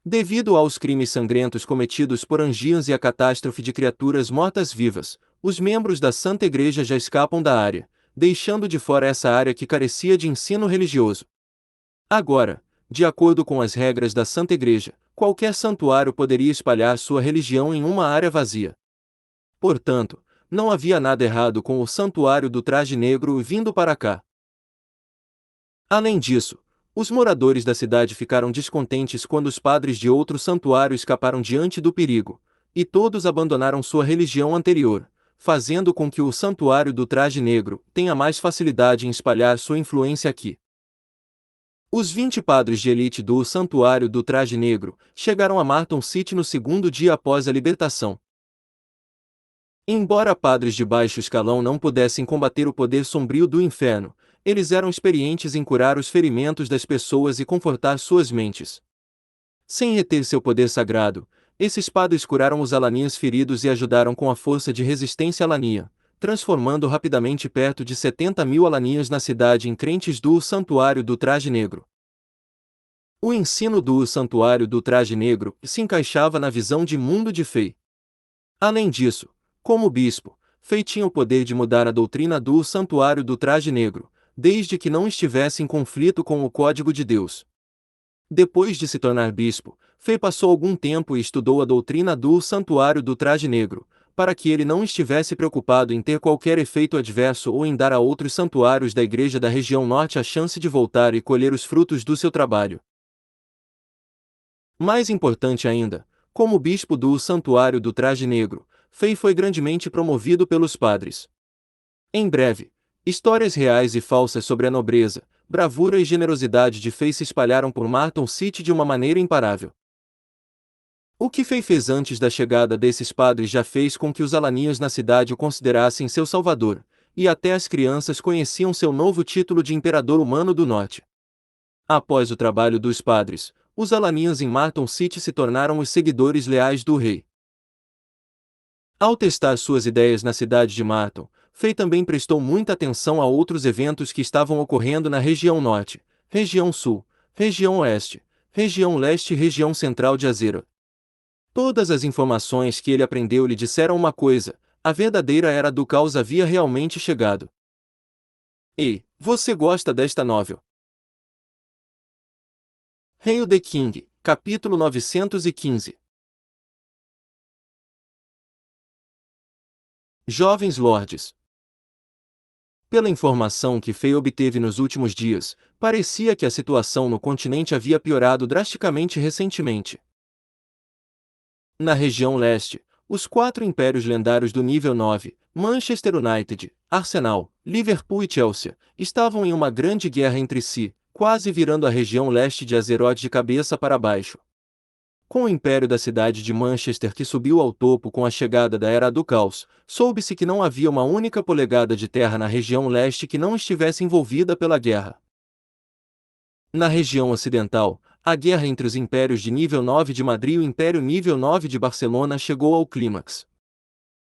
Devido aos crimes sangrentos cometidos por Angians e a catástrofe de criaturas mortas-vivas, os membros da Santa Igreja já escapam da área, deixando de fora essa área que carecia de ensino religioso. Agora, De acordo com as regras da Santa Igreja, qualquer santuário poderia espalhar sua religião em uma área vazia. Portanto, não havia nada errado com o santuário do traje negro vindo para cá. Além disso, os moradores da cidade ficaram descontentes quando os padres de outro santuário escaparam diante do perigo, e todos abandonaram sua religião anterior, fazendo com que o santuário do traje negro tenha mais facilidade em espalhar sua influência aqui. Os 20 padres de elite do Santuário do Traje Negro chegaram a Marton City no segundo dia após a libertação. Embora padres de baixo escalão não pudessem combater o poder sombrio do inferno, eles eram experientes em curar os ferimentos das pessoas e confortar suas mentes. Sem reter seu poder sagrado, esses padres curaram os alanias feridos e ajudaram com a força de resistência alania, transformando rapidamente perto de 70.000 alanias na cidade em crentes do Santuário do Traje Negro. O ensino do Santuário do Traje Negro se encaixava na visão de mundo de Fei. Além disso, como bispo, Fei tinha o poder de mudar a doutrina do Santuário do Traje Negro, desde que não estivesse em conflito com o Código de Deus. Depois de se tornar bispo, Fei passou algum tempo e estudou a doutrina do Santuário do Traje Negro, para que ele não estivesse preocupado em ter qualquer efeito adverso ou em dar a outros santuários da Igreja da região norte a chance de voltar e colher os frutos do seu trabalho. Mais importante ainda, como bispo do Santuário do Traje Negro, Fei foi grandemente promovido pelos padres. Em breve, histórias reais e falsas sobre a nobreza, bravura e generosidade de Fei se espalharam por Marton City de uma maneira imparável. O que Fei fez antes da chegada desses padres já fez com que os alanias na cidade o considerassem seu salvador, e até as crianças conheciam seu novo título de imperador humano do norte. Após o trabalho dos padres, os alanias em Marton City se tornaram os seguidores leais do rei. Ao testar suas ideias na cidade de Marton, Fei também prestou muita atenção a outros eventos que estavam ocorrendo na região norte, região sul, região oeste, região leste e região central de Azera. Todas as informações que ele aprendeu lhe disseram uma coisa: a verdadeira era do caos havia realmente chegado. Ei, você gosta desta novel? Hail the King, capítulo 915. Jovens Lordes. Pela informação que Fei obteve nos últimos dias, parecia que a situação no continente havia piorado drasticamente recentemente. Na região leste, os 4 impérios lendários do nível 9, Manchester United, Arsenal, Liverpool e Chelsea, estavam em uma grande guerra entre si, quase virando a região leste de Azeroth de cabeça para baixo. Com o império da cidade de Manchester que subiu ao topo com a chegada da Era do Caos, soube-se que não havia uma única polegada de terra na região leste que não estivesse envolvida pela guerra. Na região ocidental, a guerra entre os impérios de nível 9 de Madrid e o império nível 9 de Barcelona chegou ao clímax.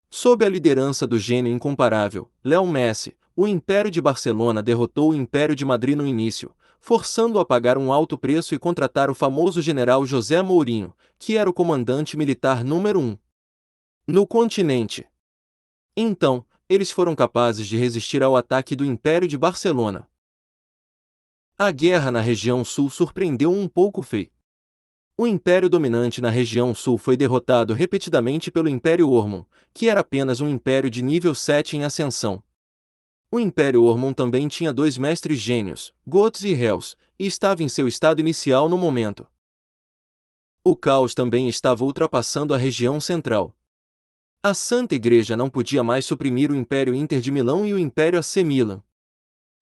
Sob a liderança do gênio incomparável, Léo Messi, o império de Barcelona derrotou o império de Madrid no início, forçando-o a pagar um alto preço e contratar o famoso general José Mourinho, que era o comandante militar número 1 no continente. Então, eles foram capazes de resistir ao ataque do Império de Barcelona. A guerra na região sul surpreendeu um pouco Fei. O império dominante na região sul foi derrotado repetidamente pelo Império Ormond, que era apenas um império de nível 7 em ascensão. O Império Ormond também tinha 2 mestres gênios, Goths e Hells, e estava em seu estado inicial no momento. O caos também estava ultrapassando a região central. A Santa Igreja não podia mais suprimir o Império Inter de Milão e o Império AC Milan.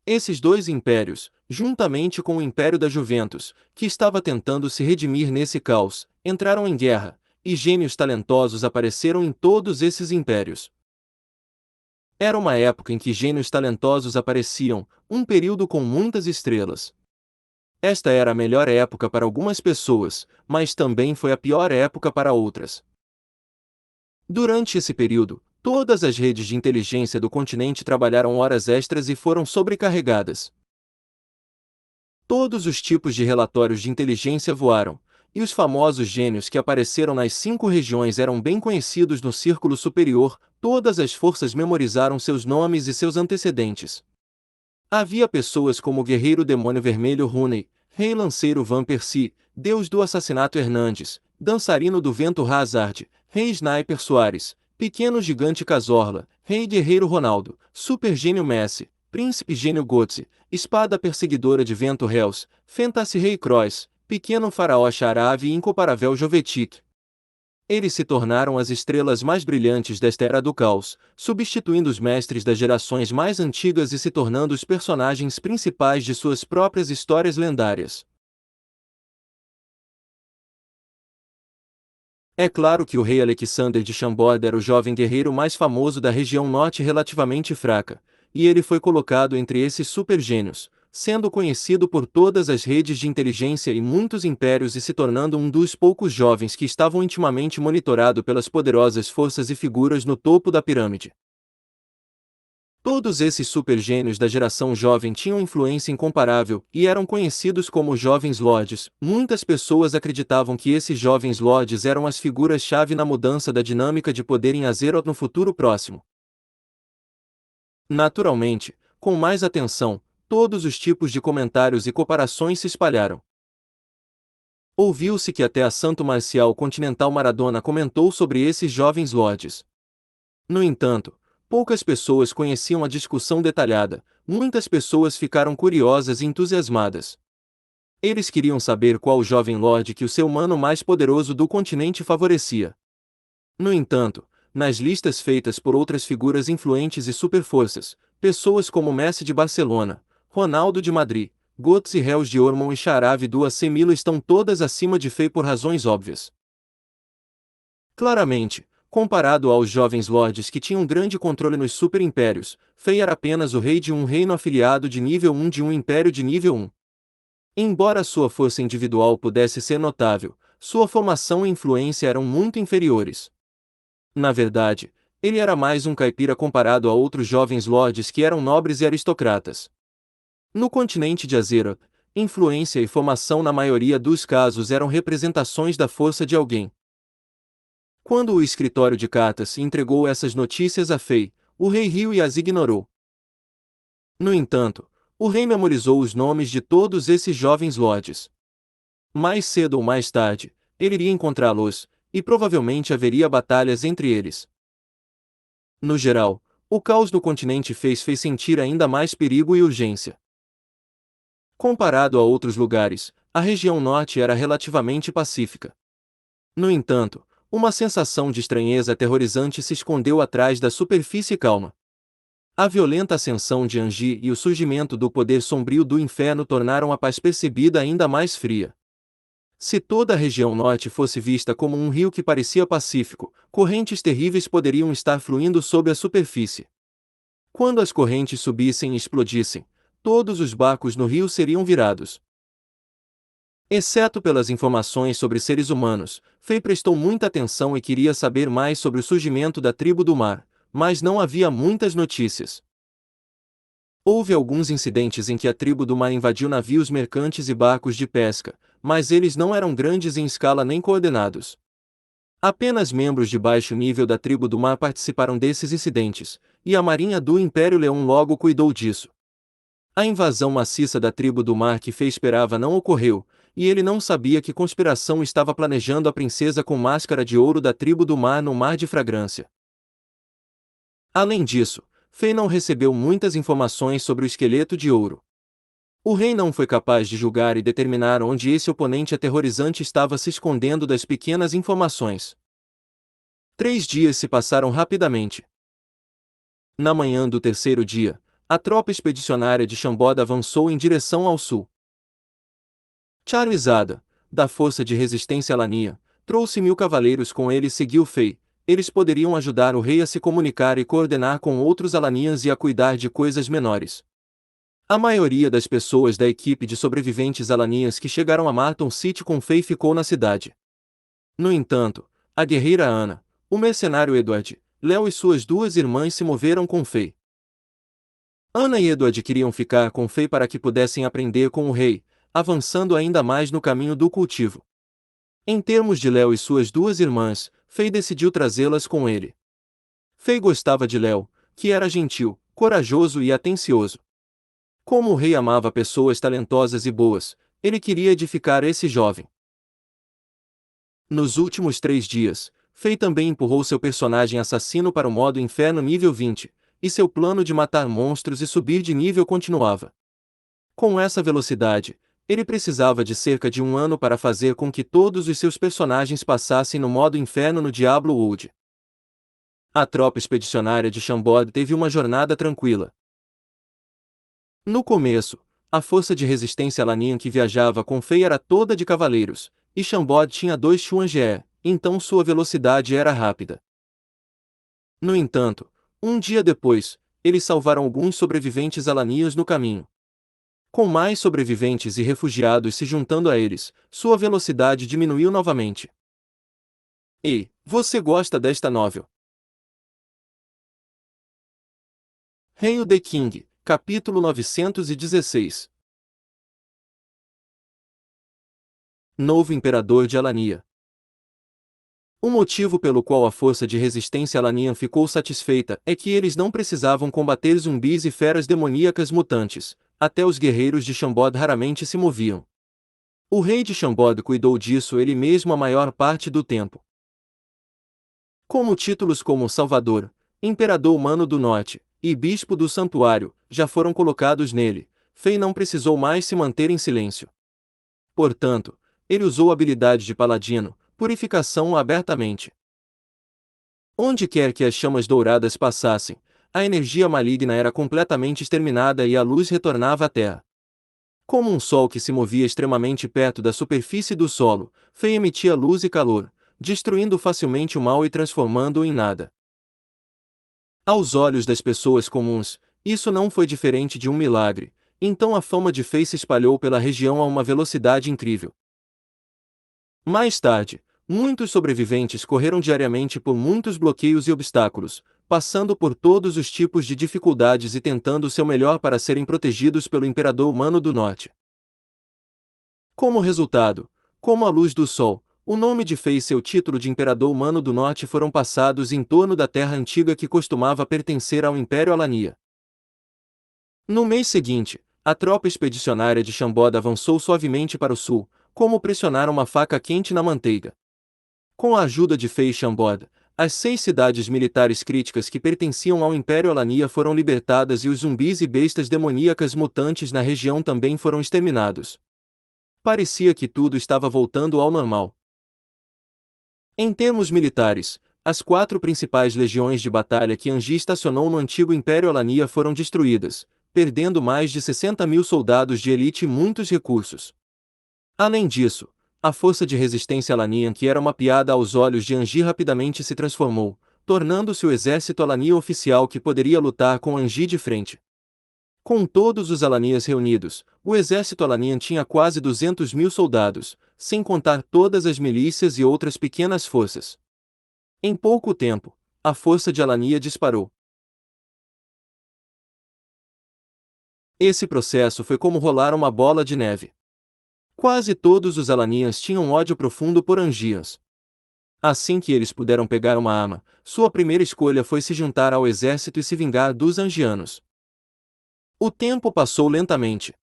Esses 2 impérios, juntamente com o Império da Juventus, que estava tentando se redimir nesse caos, entraram em guerra, e gênios talentosos apareceram em todos esses impérios. Era uma época em que gênios talentosos apareciam, um período com muitas estrelas. Esta era a melhor época para algumas pessoas, mas também foi a pior época para outras. Durante esse período, todas as redes de inteligência do continente trabalharam horas extras e foram sobrecarregadas. Todos os tipos de relatórios de inteligência voaram, e os famosos gênios que apareceram nas 5 regiões eram bem conhecidos no círculo superior. Todas as forças memorizaram seus nomes e seus antecedentes. Havia pessoas como o guerreiro demônio vermelho Rooney, rei lanceiro Van Persie, deus do assassinato Hernandes, dançarino do vento Hazard, rei Sniper Soares, pequeno gigante Cazorla, rei guerreiro Ronaldo, super gênio Messi, príncipe gênio Götze, espada perseguidora de vento Hells, Fantasy rei Kroos, pequeno faraó Charavi e incomparável Jovetic. Eles se tornaram as estrelas mais brilhantes desta era do caos, substituindo os mestres das gerações mais antigas e se tornando os personagens principais de suas próprias histórias lendárias. É claro que o rei Alexander de Chambord era o jovem guerreiro mais famoso da região norte relativamente fraca, e ele foi colocado entre esses supergênios, sendo conhecido por todas as redes de inteligência e muitos impérios e se tornando um dos poucos jovens que estavam intimamente monitorados pelas poderosas forças e figuras no topo da pirâmide. Todos esses supergênios da geração jovem tinham influência incomparável e eram conhecidos como jovens lords. Muitas pessoas acreditavam que esses jovens lords eram as figuras-chave na mudança da dinâmica de poder em Azeroth no futuro próximo. Naturalmente, com mais atenção, todos os tipos de comentários e comparações se espalharam. Ouviu-se que até a Santo Marcial Continental Maradona comentou sobre esses jovens lords. No entanto, poucas pessoas conheciam a discussão detalhada, muitas pessoas ficaram curiosas e entusiasmadas. Eles queriam saber qual jovem lorde que o seu mano mais poderoso do continente favorecia. No entanto, nas listas feitas por outras figuras influentes e superforças, pessoas como Messi de Barcelona, Ronaldo de Madrid, Götze e Hells de Ormond e Charavi do AC Milan estão todas acima de Fei por razões óbvias. Claramente, comparado aos jovens lords que tinham grande controle nos superimpérios, Fei era apenas o rei de um reino afiliado de nível 1 de um império de nível 1. Embora sua força individual pudesse ser notável, sua formação e influência eram muito inferiores. Na verdade, ele era mais um caipira comparado a outros jovens lords que eram nobres e aristocratas. No continente de Azeroth, influência e formação na maioria dos casos eram representações da força de alguém. Quando o escritório de cartas entregou essas notícias a Fei, o rei riu e as ignorou. No entanto, o rei memorizou os nomes de todos esses jovens lords. Mais cedo ou mais tarde, ele iria encontrá-los, e provavelmente haveria batalhas entre eles. No geral, o caos do continente fez sentir ainda mais perigo e urgência. Comparado a outros lugares, a região norte era relativamente pacífica. No entanto, uma sensação de estranheza aterrorizante se escondeu atrás da superfície calma. A violenta ascensão de Angi e o surgimento do poder sombrio do inferno tornaram a paz percebida ainda mais fria. Se toda a região norte fosse vista como um rio que parecia pacífico, correntes terríveis poderiam estar fluindo sob a superfície. Quando as correntes subissem e explodissem, todos os barcos no rio seriam virados. Exceto pelas informações sobre seres humanos, Fei prestou muita atenção e queria saber mais sobre o surgimento da tribo do mar, mas não havia muitas notícias. Houve alguns incidentes em que a tribo do mar invadiu navios mercantes e barcos de pesca, mas eles não eram grandes em escala nem coordenados. Apenas membros de baixo nível da tribo do mar participaram desses incidentes, e a marinha do Império Leão logo cuidou disso. A invasão maciça da tribo do mar que Fei esperava não ocorreu, e ele não sabia que conspiração estava planejando a princesa com máscara de ouro da tribo do mar no Mar de Fragrância. Além disso, Fei não recebeu muitas informações sobre o esqueleto de ouro. O rei não foi capaz de julgar e determinar onde esse oponente aterrorizante estava se escondendo das pequenas informações. 3 dias se passaram rapidamente. Na manhã do terceiro dia, a tropa expedicionária de Chambord avançou em direção ao sul. Charizada, da força de resistência Alania, trouxe 1000 cavaleiros com ele e seguiu Fei. Eles poderiam ajudar o rei a se comunicar e coordenar com outros Alanians e a cuidar de coisas menores. A maioria das pessoas da equipe de sobreviventes Alanians que chegaram a Marton City com Fei ficou na cidade. No entanto, a guerreira Ana, o mercenário Edward, Léo e suas 2 irmãs se moveram com Fei. Ana e Edward queriam ficar com Fei para que pudessem aprender com o rei, avançando ainda mais no caminho do cultivo. Em termos de Léo e suas 2 irmãs, Fei decidiu trazê-las com ele. Fei gostava de Léo, que era gentil, corajoso e atencioso. Como o rei amava pessoas talentosas e boas, ele queria edificar esse jovem. Nos últimos 3 dias, Fei também empurrou seu personagem assassino para o modo inferno nível 20, e seu plano de matar monstros e subir de nível continuava. Com essa velocidade, ele precisava de cerca de 1 ano para fazer com que todos os seus personagens passassem no modo inferno no Diablo Wood. A tropa expedicionária de Chambord teve uma jornada tranquila. No começo, a força de resistência Lanian que viajava com Fei era toda de cavaleiros, e Chambord tinha 2 Chuan-Jie, então sua velocidade era rápida. No entanto, um dia depois, eles salvaram alguns sobreviventes alanios no caminho. Com mais sobreviventes e refugiados se juntando a eles, sua velocidade diminuiu novamente. Ei, você gosta desta novel? Hail the King, capítulo 916. Novo Imperador de Alania. O motivo pelo qual a força de resistência Alanian ficou satisfeita é que eles não precisavam combater zumbis e feras demoníacas mutantes, até os guerreiros de Chambord raramente se moviam. O rei de Chambord cuidou disso ele mesmo a maior parte do tempo. Como títulos como Salvador, Imperador Humano do Norte e Bispo do Santuário já foram colocados nele, Fei não precisou mais se manter em silêncio. Portanto, ele usou a habilidade de Paladino, Purificação abertamente. Onde quer que as chamas douradas passassem, a energia maligna era completamente exterminada e a luz retornava à Terra. Como um sol que se movia extremamente perto da superfície do solo, Fei emitia luz e calor, destruindo facilmente o mal e transformando-o em nada. Aos olhos das pessoas comuns, isso não foi diferente de um milagre, então a fama de Fei se espalhou pela região a uma velocidade incrível. Mais tarde, muitos sobreviventes correram diariamente por muitos bloqueios e obstáculos, passando por todos os tipos de dificuldades e tentando o seu melhor para serem protegidos pelo Imperador Humano do Norte. Como resultado, como a luz do sol, o nome de Fei e seu título de Imperador Humano do Norte foram passados em torno da terra antiga que costumava pertencer ao Império Alania. No mês seguinte, a tropa expedicionária de Chambord avançou suavemente para o sul, como pressionar uma faca quente na manteiga. Com a ajuda de Fei e Chambord, as 6 cidades militares críticas que pertenciam ao Império Alania foram libertadas e os zumbis e bestas demoníacas mutantes na região também foram exterminados. Parecia que tudo estava voltando ao normal. Em termos militares, as 4 principais legiões de batalha que Anji estacionou no antigo Império Alania foram destruídas, perdendo mais de 60.000 soldados de elite e muitos recursos. Além disso, a força de resistência Alanian que era uma piada aos olhos de Anji rapidamente se transformou, tornando-se o exército Alania oficial que poderia lutar com Anji de frente. Com todos os Alanias reunidos, o exército Alanian tinha quase 200.000 soldados, sem contar todas as milícias e outras pequenas forças. Em pouco tempo, a força de Alania disparou. Esse processo foi como rolar uma bola de neve. Quase todos os Alanians tinham ódio profundo por Angias. Assim que eles puderam pegar uma arma, sua primeira escolha foi se juntar ao exército e se vingar dos Angianos. O tempo passou lentamente.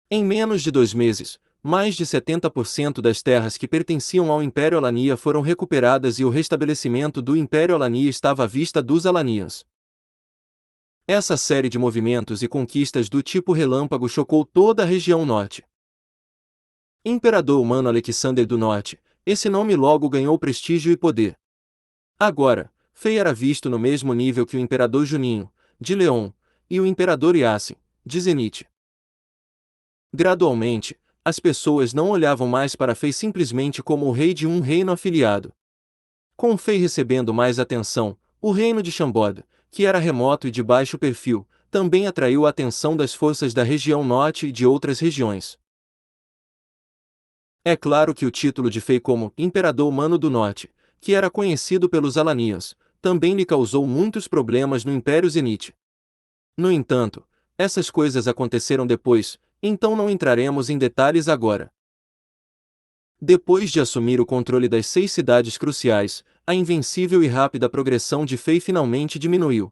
Em menos de 2 meses, mais de 70% das terras que pertenciam ao Império Alania foram recuperadas e o restabelecimento do Império Alania estava à vista dos Alanians. Essa série de movimentos e conquistas do tipo relâmpago chocou toda a região norte. Imperador Humano Alexander do Norte, esse nome logo ganhou prestígio e poder. Agora, Fei era visto no mesmo nível que o Imperador Juninho, de Leon, e o Imperador Yassin, de Zenith. Gradualmente, as pessoas não olhavam mais para Fei simplesmente como o rei de um reino afiliado. Com Fei recebendo mais atenção, o reino de Chambord, que era remoto e de baixo perfil, também atraiu a atenção das forças da região norte e de outras regiões. É claro que o título de Fei como Imperador Humano do Norte, que era conhecido pelos Alanias, também lhe causou muitos problemas no Império Zenith. No entanto, essas coisas aconteceram depois, então não entraremos em detalhes agora. Depois de assumir o controle das 6 cidades cruciais, a invencível e rápida progressão de Fei finalmente diminuiu.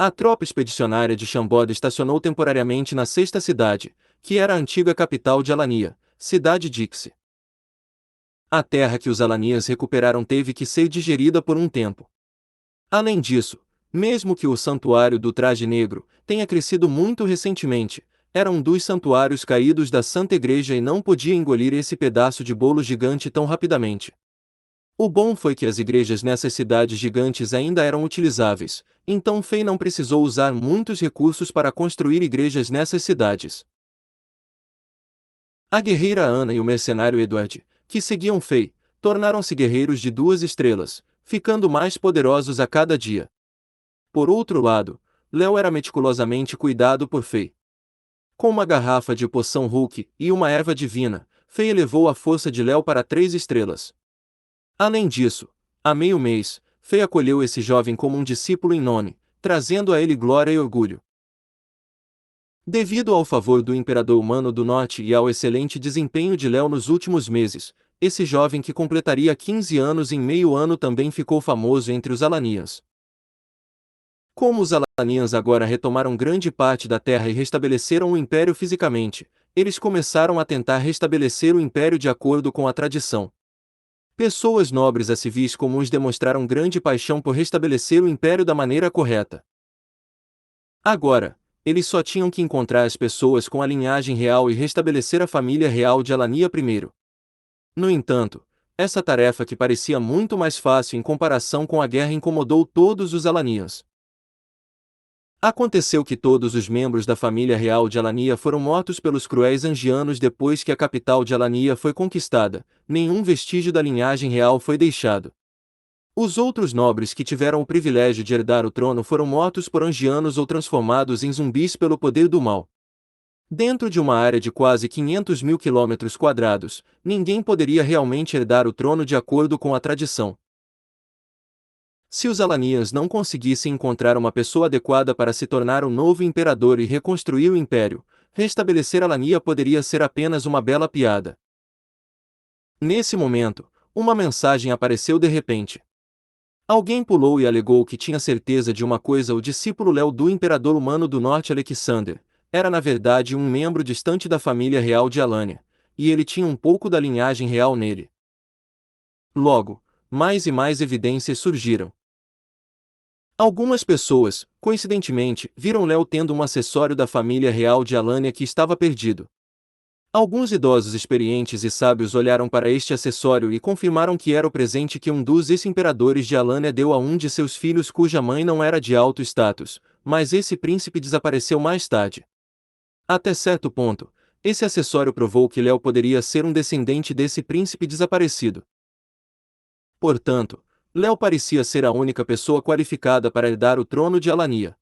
A tropa expedicionária de Shambhoda estacionou temporariamente na sexta cidade, que era a antiga capital de Alania, Cidade Dixie. A terra que os Alanias recuperaram teve que ser digerida por um tempo. Além disso, mesmo que o Santuário do Traje Negro tenha crescido muito recentemente, era um dos santuários caídos da Santa Igreja e não podia engolir esse pedaço de bolo gigante tão rapidamente. O bom foi que as igrejas nessas cidades gigantes ainda eram utilizáveis, então Fei não precisou usar muitos recursos para construir igrejas nessas cidades. A guerreira Ana e o mercenário Edward, que seguiam Fei, tornaram-se guerreiros de 2 estrelas, ficando mais poderosos a cada dia. Por outro lado, Léo era meticulosamente cuidado por Fei. Com uma garrafa de poção Hulk e uma erva divina, Fei elevou a força de Léo para 3 estrelas. Além disso, há meio mês, Fei acolheu esse jovem como um discípulo em nome, trazendo a ele glória e orgulho. Devido ao favor do Imperador Humano do Norte e ao excelente desempenho de Léo nos últimos meses, esse jovem que completaria 15 anos em meio ano também ficou famoso entre os Alanians. Como os Alanians agora retomaram grande parte da terra e restabeleceram o Império fisicamente, eles começaram a tentar restabelecer o Império de acordo com a tradição. Pessoas nobres a civis comuns demonstraram grande paixão por restabelecer o Império da maneira correta. Agora, eles só tinham que encontrar as pessoas com a linhagem real e restabelecer a família real de Alania primeiro. No entanto, essa tarefa que parecia muito mais fácil em comparação com a guerra incomodou todos os Alanians. Aconteceu que todos os membros da família real de Alania foram mortos pelos cruéis Angianos depois que a capital de Alania foi conquistada, nenhum vestígio da linhagem real foi deixado. Os outros nobres que tiveram o privilégio de herdar o trono foram mortos por Angianos ou transformados em zumbis pelo poder do mal. Dentro de uma área de quase 500 mil quilômetros quadrados, ninguém poderia realmente herdar o trono de acordo com a tradição. Se os Alanians não conseguissem encontrar uma pessoa adequada para se tornar o novo imperador e reconstruir o império, restabelecer Alania poderia ser apenas uma bela piada. Nesse momento, uma mensagem apareceu de repente. Alguém pulou e alegou que tinha certeza de uma coisa: o discípulo Léo do Imperador Humano do Norte Alexander era na verdade um membro distante da família real de Alania, e ele tinha um pouco da linhagem real nele. Logo, mais e mais evidências surgiram. Algumas pessoas, coincidentemente, viram Léo tendo um acessório da família real de Alania que estava perdido. Alguns idosos experientes e sábios olharam para este acessório e confirmaram que era o presente que um dos ex-imperadores de Alania deu a um de seus filhos cuja mãe não era de alto status, mas esse príncipe desapareceu mais tarde. Até certo ponto, esse acessório provou que Léo poderia ser um descendente desse príncipe desaparecido. Portanto, Léo parecia ser a única pessoa qualificada para herdar o trono de Alania.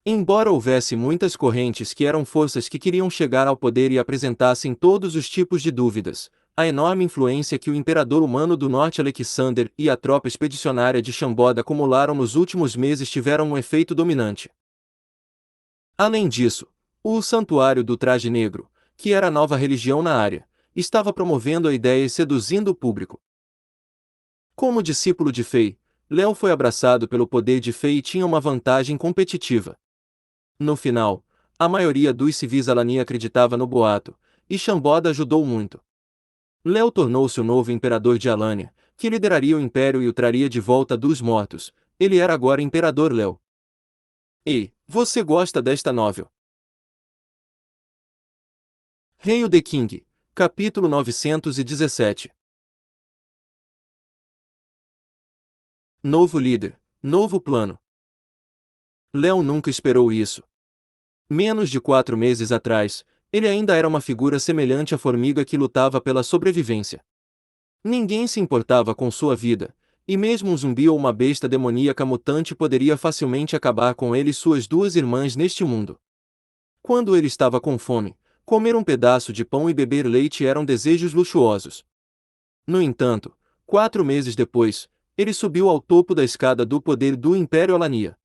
Embora houvesse muitas correntes que eram forças que queriam chegar ao poder e apresentassem todos os tipos de dúvidas, a enorme influência que o Imperador Humano do Norte Alexander e a tropa expedicionária de Shambhoda acumularam nos últimos meses tiveram um efeito dominante. Além disso, o Santuário do Traje Negro, que era a nova religião na área, estava promovendo a ideia e seduzindo o público. Como discípulo de Fei, Léo foi abraçado pelo poder de Fei e tinha uma vantagem competitiva. No final, a maioria dos civis Alania acreditava no boato, e Shambhoda ajudou muito. Léo tornou-se o novo imperador de Alania, que lideraria o império e o traria de volta dos mortos. Ele era agora Imperador Léo. Ei, você gosta desta novel? Hail the King, capítulo 917. Novo líder, novo plano. Léo nunca esperou isso. Menos de 4 meses atrás, ele ainda era uma figura semelhante à formiga que lutava pela sobrevivência. Ninguém se importava com sua vida, e mesmo um zumbi ou uma besta demoníaca mutante poderia facilmente acabar com ele e suas 2 irmãs neste mundo. Quando ele estava com fome, comer um pedaço de pão e beber leite eram desejos luxuosos. No entanto, 4 meses depois, ele subiu ao topo da escada do poder do Império Alania.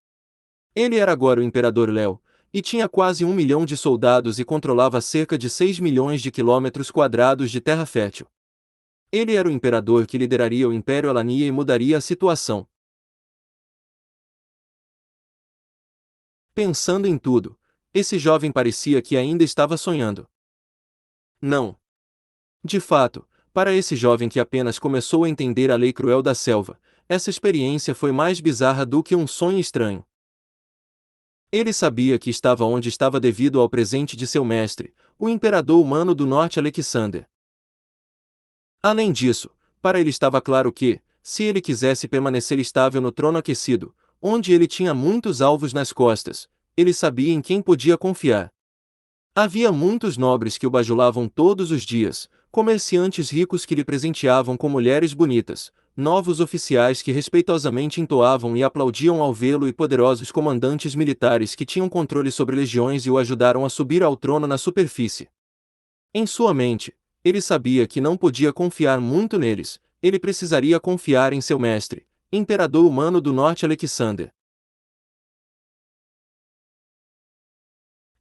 Ele era agora o Imperador Léo, e tinha quase 1 milhão de soldados e controlava cerca de 6 milhões de quilômetros quadrados de terra fértil. Ele era o imperador que lideraria o Império Alania e mudaria a situação. Pensando em tudo, esse jovem parecia que ainda estava sonhando. Não. De fato, para esse jovem que apenas começou a entender a lei cruel da selva, essa experiência foi mais bizarra do que um sonho estranho. Ele sabia que estava onde estava devido ao presente de seu mestre, o imperador humano do norte Alexander. Além disso, para ele estava claro que, se ele quisesse permanecer estável no trono aquecido, onde ele tinha muitos alvos nas costas, ele sabia em quem podia confiar. Havia muitos nobres que o bajulavam todos os dias, comerciantes ricos que lhe presenteavam com mulheres bonitas, novos oficiais que respeitosamente entoavam e aplaudiam ao vê-lo e poderosos comandantes militares que tinham controle sobre legiões e o ajudaram a subir ao trono na superfície. Em sua mente, ele sabia que não podia confiar muito neles, ele precisaria confiar em seu mestre, imperador humano do norte Alexander.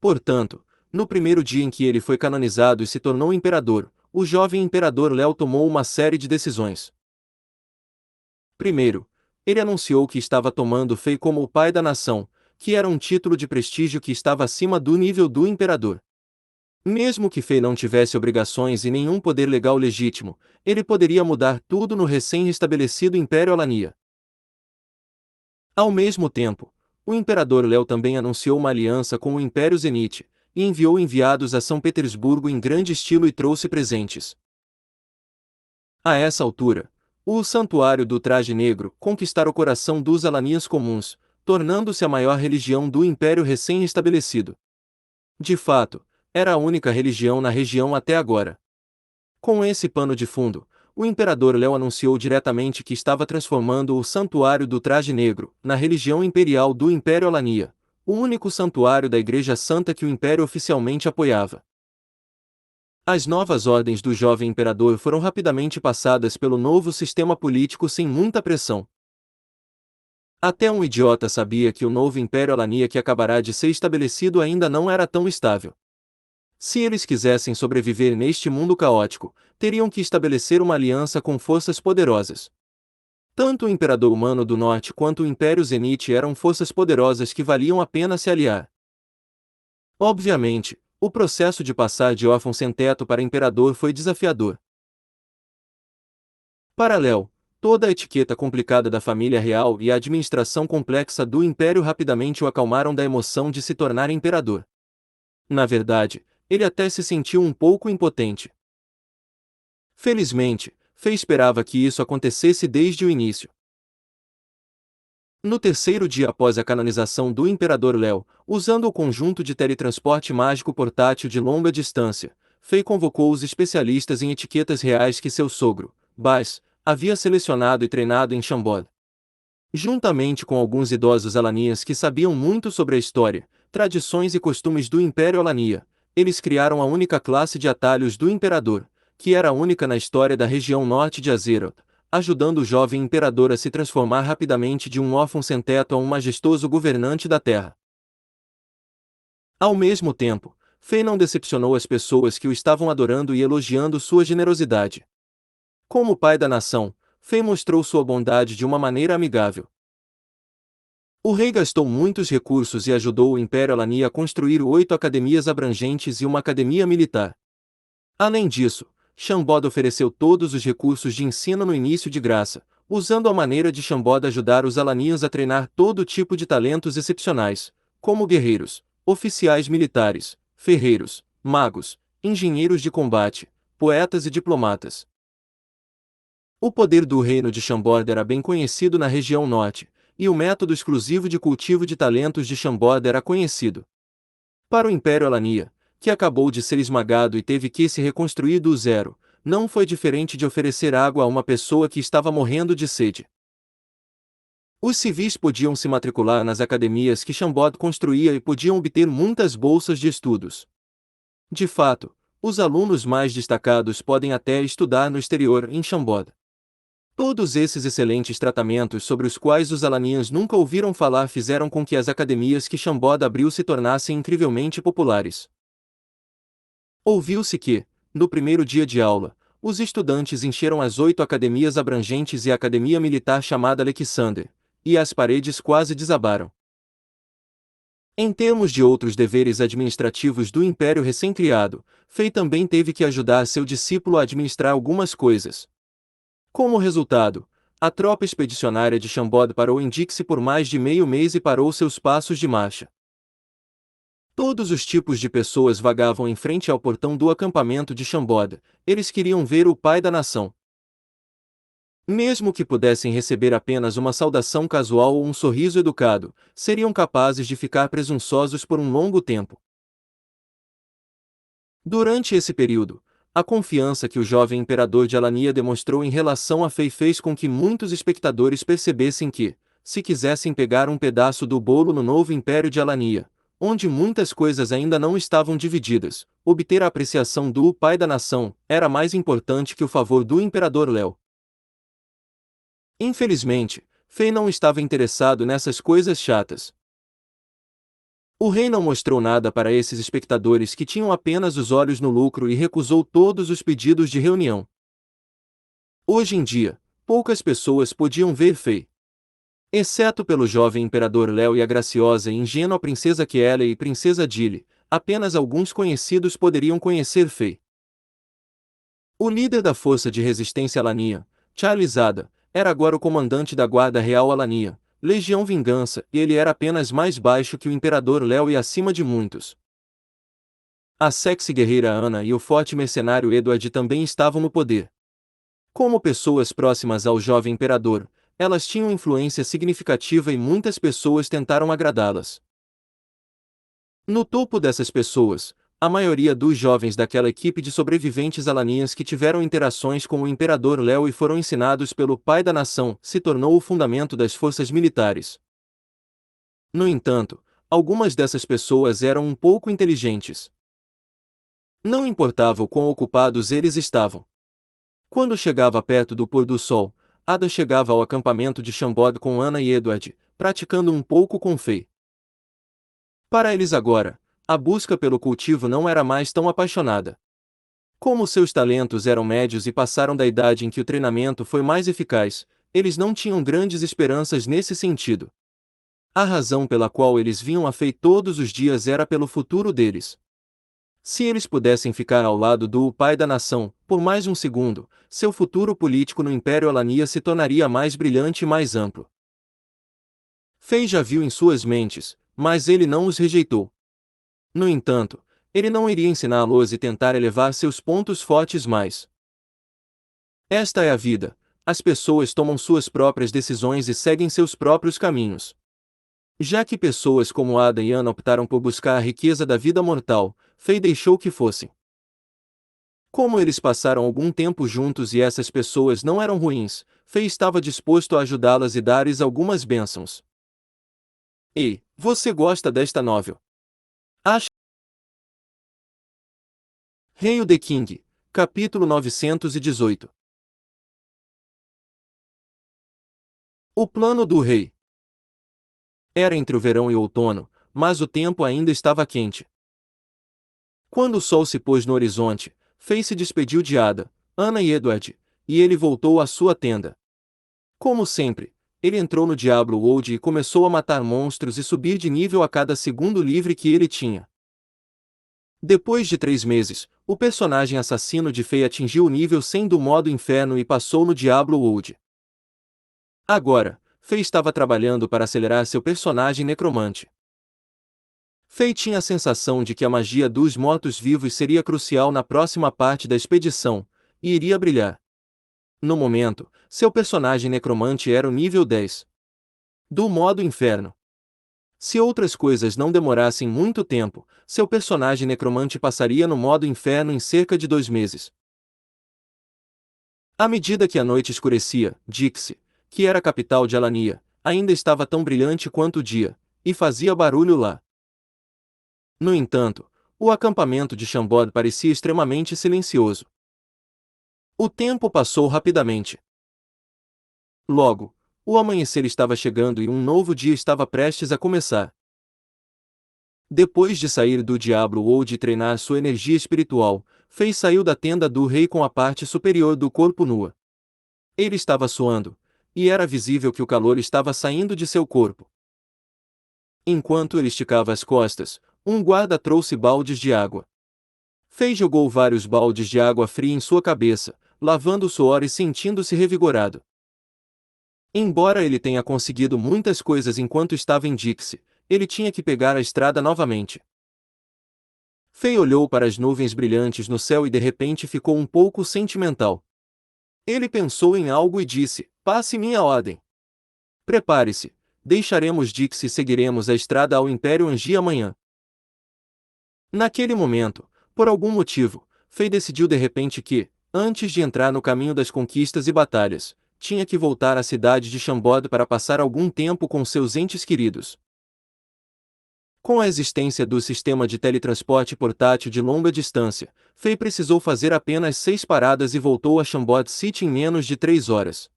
Portanto, no primeiro dia em que ele foi canonizado e se tornou imperador, o jovem imperador Léo tomou uma série de decisões. Primeiro, ele anunciou que estava tomando Fei como o pai da nação, que era um título de prestígio que estava acima do nível do imperador. Mesmo que Fei não tivesse obrigações e nenhum poder legal legítimo, ele poderia mudar tudo no recém-restabelecido Império Alania. Ao mesmo tempo, o imperador Léo também anunciou uma aliança com o Império Zenite, e enviou enviados a São Petersburgo em grande estilo e trouxe presentes. A essa altura, o Santuário do Traje Negro conquistara o coração dos alanias comuns, tornando-se a maior religião do Império recém-estabelecido. De fato, era a única religião na região até agora. Com esse pano de fundo, o imperador Léo anunciou diretamente que estava transformando o Santuário do Traje Negro na religião imperial do Império Alania, o único santuário da Igreja Santa que o Império oficialmente apoiava. As novas ordens do jovem imperador foram rapidamente passadas pelo novo sistema político sem muita pressão. Até um idiota sabia que o novo Império Alania que acabará de ser estabelecido ainda não era tão estável. Se eles quisessem sobreviver neste mundo caótico, teriam que estabelecer uma aliança com forças poderosas. Tanto o Imperador Humano do Norte quanto o Império Zenite eram forças poderosas que valiam a pena se aliar. Obviamente, o processo de passar de órfão sem teto para imperador foi desafiador. Paralelo, toda a etiqueta complicada da família real e a administração complexa do império rapidamente o acalmaram da emoção de se tornar imperador. Na verdade, ele até se sentiu um pouco impotente. Felizmente, Fei esperava que isso acontecesse desde o início. No terceiro dia após a canonização do Imperador Léo, usando o conjunto de teletransporte mágico portátil de longa distância, Fei convocou os especialistas em etiquetas reais que seu sogro, Bas, havia selecionado e treinado em Chambord. Juntamente com alguns idosos alanias que sabiam muito sobre a história, tradições e costumes do Império Alania, eles criaram a única classe de atalhos do Imperador, que era a única na história da região norte de Azeroth, ajudando o jovem imperador a se transformar rapidamente de um órfão sem teto a um majestoso governante da Terra. Ao mesmo tempo, Fei não decepcionou as pessoas que o estavam adorando e elogiando sua generosidade. Como pai da nação, Fei mostrou sua bondade de uma maneira amigável. O rei gastou muitos recursos e ajudou o Império Alania a construir 8 academias abrangentes e uma academia militar. Além disso, Chambord ofereceu todos os recursos de ensino no início de graça, usando a maneira de Chambord ajudar os alanias a treinar todo tipo de talentos excepcionais, como guerreiros, oficiais militares, ferreiros, magos, engenheiros de combate, poetas e diplomatas. O poder do reino de Chambord era bem conhecido na região norte, e o método exclusivo de cultivo de talentos de Chambord era conhecido. Para o Império Alania, que acabou de ser esmagado e teve que se reconstruir do zero, não foi diferente de oferecer água a uma pessoa que estava morrendo de sede. Os civis podiam se matricular nas academias que Chambord construía e podiam obter muitas bolsas de estudos. De fato, os alunos mais destacados podem até estudar no exterior em Chambord. Todos esses excelentes tratamentos sobre os quais os alanians nunca ouviram falar fizeram com que as academias que Chambord abriu se tornassem incrivelmente populares. Ouviu-se que, no primeiro dia de aula, os estudantes encheram as 8 academias abrangentes e a academia militar chamada Alexander, e as paredes quase desabaram. Em termos de outros deveres administrativos do Império recém-criado, Fei também teve que ajudar seu discípulo a administrar algumas coisas. Como resultado, a tropa expedicionária de Chambord parou em Dixie por mais de meio mês e parou seus passos de marcha. Todos os tipos de pessoas vagavam em frente ao portão do acampamento de Chambord. Eles queriam ver o pai da nação. Mesmo que pudessem receber apenas uma saudação casual ou um sorriso educado, seriam capazes de ficar presunçosos por um longo tempo. Durante esse período, a confiança que o jovem imperador de Alania demonstrou em relação a Fei fez com que muitos espectadores percebessem que, se quisessem pegar um pedaço do bolo no novo Império de Alania, onde muitas coisas ainda não estavam divididas, obter a apreciação do pai da nação era mais importante que o favor do imperador Léo. Infelizmente, Fei não estava interessado nessas coisas chatas. O rei não mostrou nada para esses espectadores que tinham apenas os olhos no lucro e recusou todos os pedidos de reunião. Hoje em dia, poucas pessoas podiam ver Fei. Exceto pelo jovem imperador Léo e a graciosa e ingênua princesa Kelly e princesa Dili, apenas alguns conhecidos poderiam conhecer Fei. O líder da força de resistência Alania, Charles Ada, era agora o comandante da Guarda Real Alania, Legião Vingança, e ele era apenas mais baixo que o imperador Léo e acima de muitos. A sexy guerreira Ana e o forte mercenário Edward também estavam no poder. Como pessoas próximas ao jovem imperador, elas tinham influência significativa e muitas pessoas tentaram agradá-las. No topo dessas pessoas, a maioria dos jovens daquela equipe de sobreviventes alanias que tiveram interações com o imperador Léo e foram ensinados pelo pai da nação, se tornou o fundamento das forças militares. No entanto, algumas dessas pessoas eram um pouco inteligentes. Não importava o quão ocupados eles estavam. Quando chegava perto do pôr do sol, Ada chegava ao acampamento de Chambord com Ana e Edward, praticando um pouco com Fei. Para eles agora, a busca pelo cultivo não era mais tão apaixonada. Como seus talentos eram médios e passaram da idade em que o treinamento foi mais eficaz, eles não tinham grandes esperanças nesse sentido. A razão pela qual eles vinham a Fei todos os dias era pelo futuro deles. Se eles pudessem ficar ao lado do pai da nação, por mais um segundo, seu futuro político no Império Alania se tornaria mais brilhante e mais amplo. Fei já viu em suas mentes, mas ele não os rejeitou. No entanto, ele não iria ensiná-los e tentar elevar seus pontos fortes mais. Esta é a vida. As pessoas tomam suas próprias decisões e seguem seus próprios caminhos. Já que pessoas como Ada e Ana optaram por buscar a riqueza da vida mortal, Fei deixou que fossem. Como eles passaram algum tempo juntos e essas pessoas não eram ruins, Fei estava disposto a ajudá-las e dar-lhes algumas bênçãos. Ei, você gosta desta novel? Acha? Hail the King, capítulo 918. O plano do rei. Era entre o verão e o outono, mas o tempo ainda estava quente. Quando o sol se pôs no horizonte, Fei se despediu de Ada, Ana e Edward, e ele voltou à sua tenda. Como sempre, ele entrou no Diablo World e começou a matar monstros e subir de nível a cada segundo livre que ele tinha. Depois de 3 meses, o personagem assassino de Fei atingiu o nível 100 do modo inferno e passou no Diablo World. Agora, Fei estava trabalhando para acelerar seu personagem necromante. Fei tinha a sensação de que a magia dos mortos-vivos seria crucial na próxima parte da expedição, e iria brilhar. No momento, seu personagem necromante era o nível 10 do modo inferno. Se outras coisas não demorassem muito tempo, seu personagem necromante passaria no modo inferno em cerca de 2 meses. À medida que a noite escurecia, Dixie, que era a capital de Alania, ainda estava tão brilhante quanto o dia, e fazia barulho lá. No entanto, o acampamento de Chambord parecia extremamente silencioso. O tempo passou rapidamente. Logo, o amanhecer estava chegando e um novo dia estava prestes a começar. Depois de sair do Diablo World e treinar sua energia espiritual, Fei saiu da tenda do rei com a parte superior do corpo nua. Ele estava suando, e era visível que o calor estava saindo de seu corpo. Enquanto ele esticava as costas, um guarda trouxe baldes de água. Fei jogou vários baldes de água fria em sua cabeça, lavando o suor e sentindo-se revigorado. Embora ele tenha conseguido muitas coisas enquanto estava em Dixie, ele tinha que pegar a estrada novamente. Fei olhou para as nuvens brilhantes no céu e de repente ficou um pouco sentimental. Ele pensou em algo e disse: "Passe minha ordem. Prepare-se, deixaremos Dixie e seguiremos a estrada ao Império Angie amanhã." Naquele momento, por algum motivo, Fei decidiu de repente que, antes de entrar no caminho das conquistas e batalhas, tinha que voltar à cidade de Chambord para passar algum tempo com seus entes queridos. Com a existência do sistema de teletransporte portátil de longa distância, Fei precisou fazer apenas 6 paradas e voltou a Chambord City em menos de 3 horas.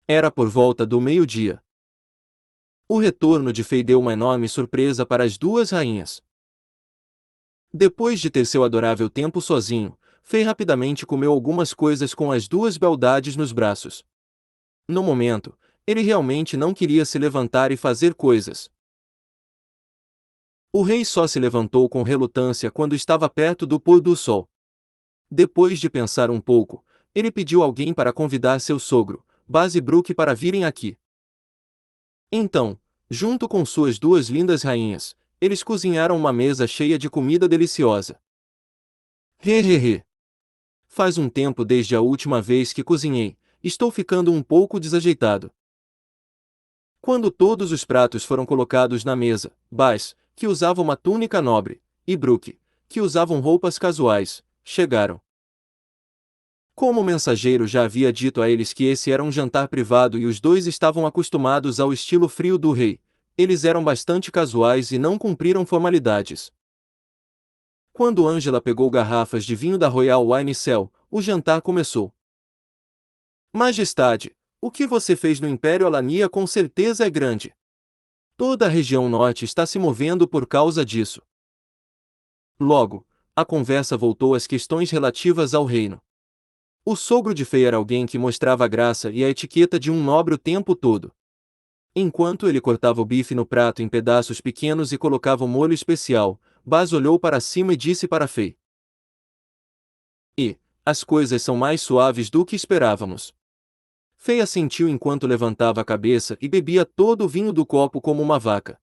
Era por volta do meio-dia. O retorno de Fei deu uma enorme surpresa para as duas rainhas. Depois de ter seu adorável tempo sozinho, Fei rapidamente comeu algumas coisas com as duas beldades nos braços. No momento, ele realmente não queria se levantar e fazer coisas. O rei só se levantou com relutância quando estava perto do pôr do sol. Depois de pensar um pouco, ele pediu alguém para convidar seu sogro, Baz e Brooke, para virem aqui. Então, junto com suas duas lindas rainhas, eles cozinharam uma mesa cheia de comida deliciosa. Hehehe. Faz um tempo desde a última vez que cozinhei, estou ficando um pouco desajeitado. Quando todos os pratos foram colocados na mesa, Baz, que usava uma túnica nobre, e Brooke, que usavam roupas casuais, chegaram. Como o mensageiro já havia dito a eles que esse era um jantar privado e os dois estavam acostumados ao estilo frio do rei, eles eram bastante casuais e não cumpriram formalidades. Quando Angela pegou garrafas de vinho da Royal Wine Cell, o jantar começou. Majestade, o que você fez no Império Alania com certeza é grande. Toda a região norte está se movendo por causa disso. Logo, a conversa voltou às questões relativas ao reino. O sogro de Fei era alguém que mostrava a graça e a etiqueta de um nobre o tempo todo. Enquanto ele cortava o bife no prato em pedaços pequenos e colocava o molho especial, Baz olhou para cima e disse para Fei: "E, as coisas são mais suaves do que esperávamos." Fei assentiu enquanto levantava a cabeça e bebia todo o vinho do copo como uma vaca.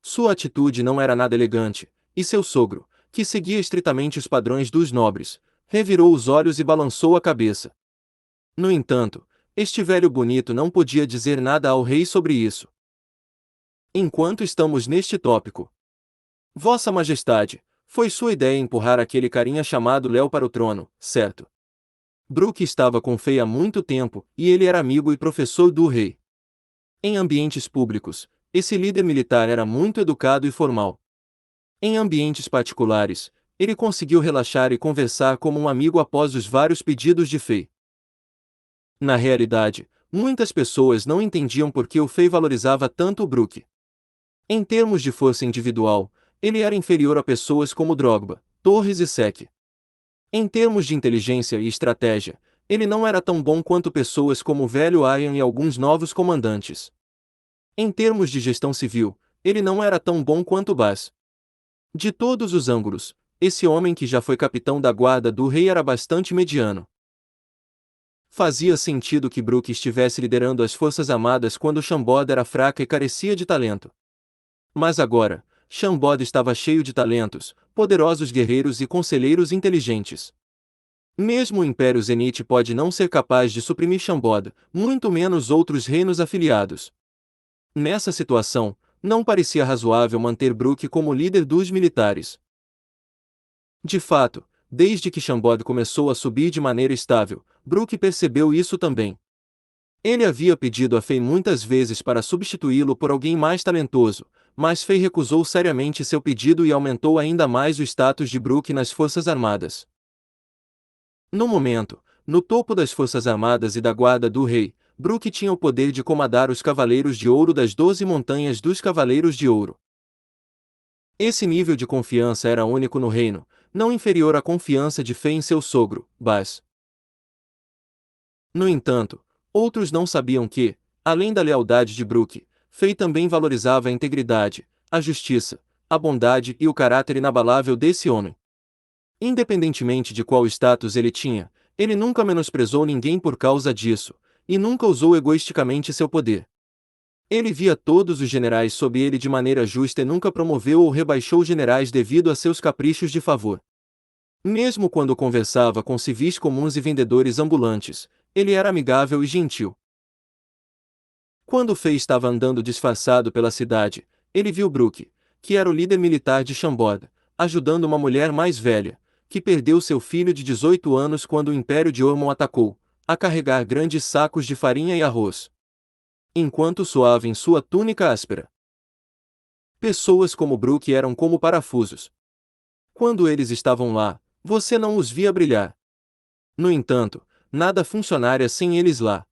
Sua atitude não era nada elegante, e seu sogro, que seguia estritamente os padrões dos nobres, revirou os olhos e balançou a cabeça. No entanto, este velho bonito não podia dizer nada ao rei sobre isso. Enquanto estamos neste tópico, Vossa Majestade, foi sua ideia empurrar aquele carinha chamado Léo para o trono, certo? Brooke estava com Fei há muito tempo, e ele era amigo e professor do rei. Em ambientes públicos, esse líder militar era muito educado e formal. Em ambientes particulares, ele conseguiu relaxar e conversar como um amigo após os vários pedidos de Fei. Na realidade, muitas pessoas não entendiam por que o Fei valorizava tanto o Brooke. Em termos de força individual, ele era inferior a pessoas como Drogba, Torres e Sek. Em termos de inteligência e estratégia, ele não era tão bom quanto pessoas como o velho Ian e alguns novos comandantes. Em termos de gestão civil, ele não era tão bom quanto Baz. De todos os ângulos, esse homem que já foi capitão da guarda do rei era bastante mediano. Fazia sentido que Brooke estivesse liderando as forças armadas quando Chambord era fraca e carecia de talento. Mas agora, Chambord estava cheio de talentos, poderosos guerreiros e conselheiros inteligentes. Mesmo o Império Zenith pode não ser capaz de suprimir Chambord, muito menos outros reinos afiliados. Nessa situação, não parecia razoável manter Brooke como líder dos militares. De fato, desde que Chambord começou a subir de maneira estável, Brooke percebeu isso também. Ele havia pedido a Fei muitas vezes para substituí-lo por alguém mais talentoso, mas Fei recusou seriamente seu pedido e aumentou ainda mais o status de Brooke nas Forças Armadas. No momento, no topo das Forças Armadas e da Guarda do Rei, Brooke tinha o poder de comandar os Cavaleiros de Ouro das 12 Montanhas dos Cavaleiros de Ouro. Esse nível de confiança era único no reino, não inferior à confiança de Fei em seu sogro, Baz. No entanto, outros não sabiam que, além da lealdade de Brooke, Fei também valorizava a integridade, a justiça, a bondade e o caráter inabalável desse homem. Independentemente de qual status ele tinha, ele nunca menosprezou ninguém por causa disso, e nunca usou egoisticamente seu poder. Ele via todos os generais sob ele de maneira justa e nunca promoveu ou rebaixou generais devido a seus caprichos de favor. Mesmo quando conversava com civis comuns e vendedores ambulantes, ele era amigável e gentil. Quando Fei estava andando disfarçado pela cidade, ele viu Brook, que era o líder militar de Chambord, ajudando uma mulher mais velha, que perdeu seu filho de 18 anos quando o Império de Ormond atacou, a carregar grandes sacos de farinha e arroz, enquanto suava em sua túnica áspera. Pessoas como Brook eram como parafusos. Quando eles estavam lá, você não os via brilhar. No entanto, nada funcionaria sem eles lá.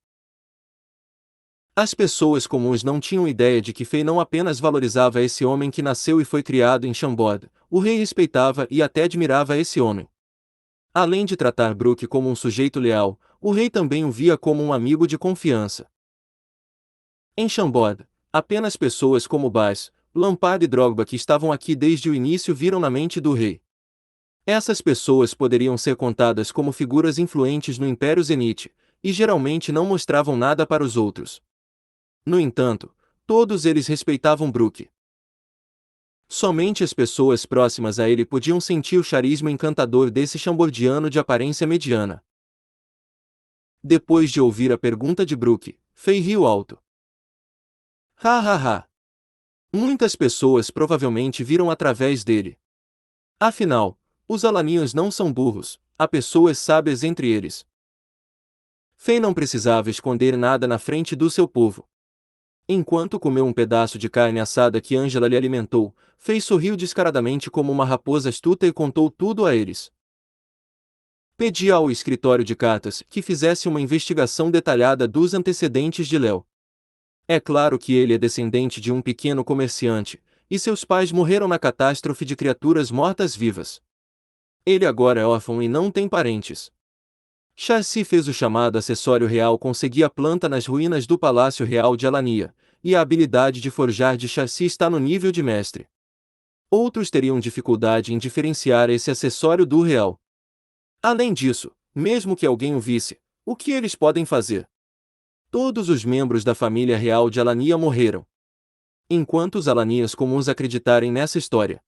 As pessoas comuns não tinham ideia de que Fei não apenas valorizava esse homem que nasceu e foi criado em Chambord, o rei respeitava e até admirava esse homem. Além de tratar Brook como um sujeito leal, o rei também o via como um amigo de confiança. Em Chambord, apenas pessoas como Baz, Lampard e Drogba que estavam aqui desde o início viram na mente do rei. Essas pessoas poderiam ser contadas como figuras influentes no Império Zenite, e geralmente não mostravam nada para os outros. No entanto, todos eles respeitavam Brook. Somente as pessoas próximas a ele podiam sentir o charisma encantador desse chambordiano de aparência mediana. Depois de ouvir a pergunta de Brook, Fei riu alto. Ha ha ha! Muitas pessoas provavelmente viram através dele. Afinal, os alanios não são burros, há pessoas sábias entre eles. Fei não precisava esconder nada na frente do seu povo. Enquanto comeu um pedaço de carne assada que Angela lhe alimentou, Fei sorriu descaradamente como uma raposa astuta e contou tudo a eles. Pedi ao escritório de cartas que fizesse uma investigação detalhada dos antecedentes de Léo. É claro que ele é descendente de um pequeno comerciante, e seus pais morreram na catástrofe de criaturas mortas-vivas. Ele agora é órfão e não tem parentes. Charcy fez o chamado acessório real conseguir a planta nas ruínas do Palácio Real de Alania, e a habilidade de forjar de Charcy está no nível de mestre. Outros teriam dificuldade em diferenciar esse acessório do real. Além disso, mesmo que alguém o visse, o que eles podem fazer? Todos os membros da família real de Alania morreram. Enquanto os alanias comuns acreditarem nessa história.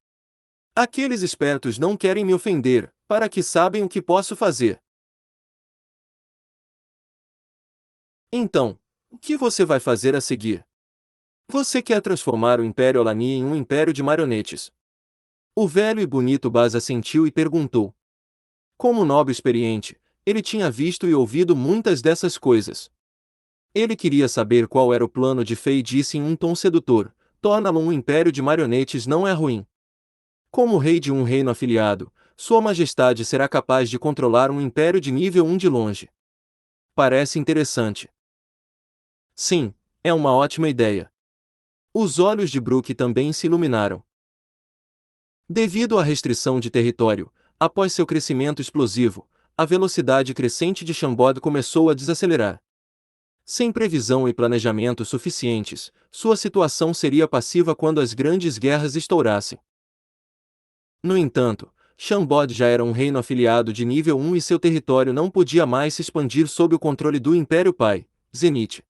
Aqueles espertos não querem me ofender, para que sabem o que posso fazer. Então, o que você vai fazer a seguir? Você quer transformar o Império Alania em um império de marionetes. O velho e bonito Baz assentiu e perguntou. Como nobre experiente, ele tinha visto e ouvido muitas dessas coisas. Ele queria saber qual era o plano de Fei e disse em um tom sedutor, torna-lo um império de marionetes não é ruim. Como rei de um reino afiliado, Sua Majestade será capaz de controlar um império de nível 1 de longe. Parece interessante. Sim, é uma ótima ideia. Os olhos de Brook também se iluminaram. Devido à restrição de território, após seu crescimento explosivo, a velocidade crescente de Chambord começou a desacelerar. Sem previsão e planejamento suficientes, sua situação seria passiva quando as grandes guerras estourassem. No entanto, Chambord já era um reino afiliado de nível 1 e seu território não podia mais se expandir sob o controle do Império Pai, Zenith.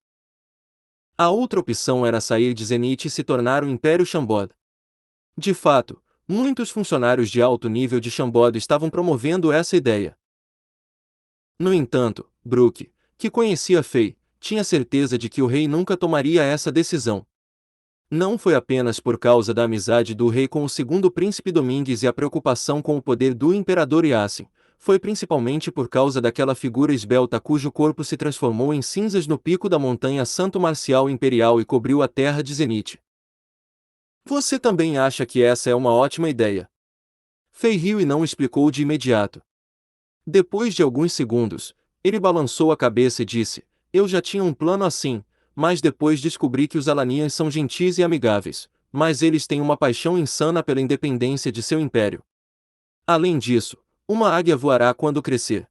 A outra opção era sair de Zenith e se tornar o Império Chambord. De fato, muitos funcionários de alto nível de Chambord estavam promovendo essa ideia. No entanto, Brook, que conhecia Fei, tinha certeza de que o rei nunca tomaria essa decisão. Não foi apenas por causa da amizade do rei com o segundo príncipe Domingues e a preocupação com o poder do imperador Yassin, foi principalmente por causa daquela figura esbelta cujo corpo se transformou em cinzas no pico da montanha Santo Marcial Imperial e cobriu a terra de Zenith. Você também acha que essa é uma ótima ideia? Fei riu e não explicou de imediato. Depois de alguns segundos, ele balançou a cabeça e disse, eu já tinha um plano assim, mas depois descobri que os Alanians são gentis e amigáveis, mas eles têm uma paixão insana pela independência de seu império. Além disso, uma águia voará quando crescer.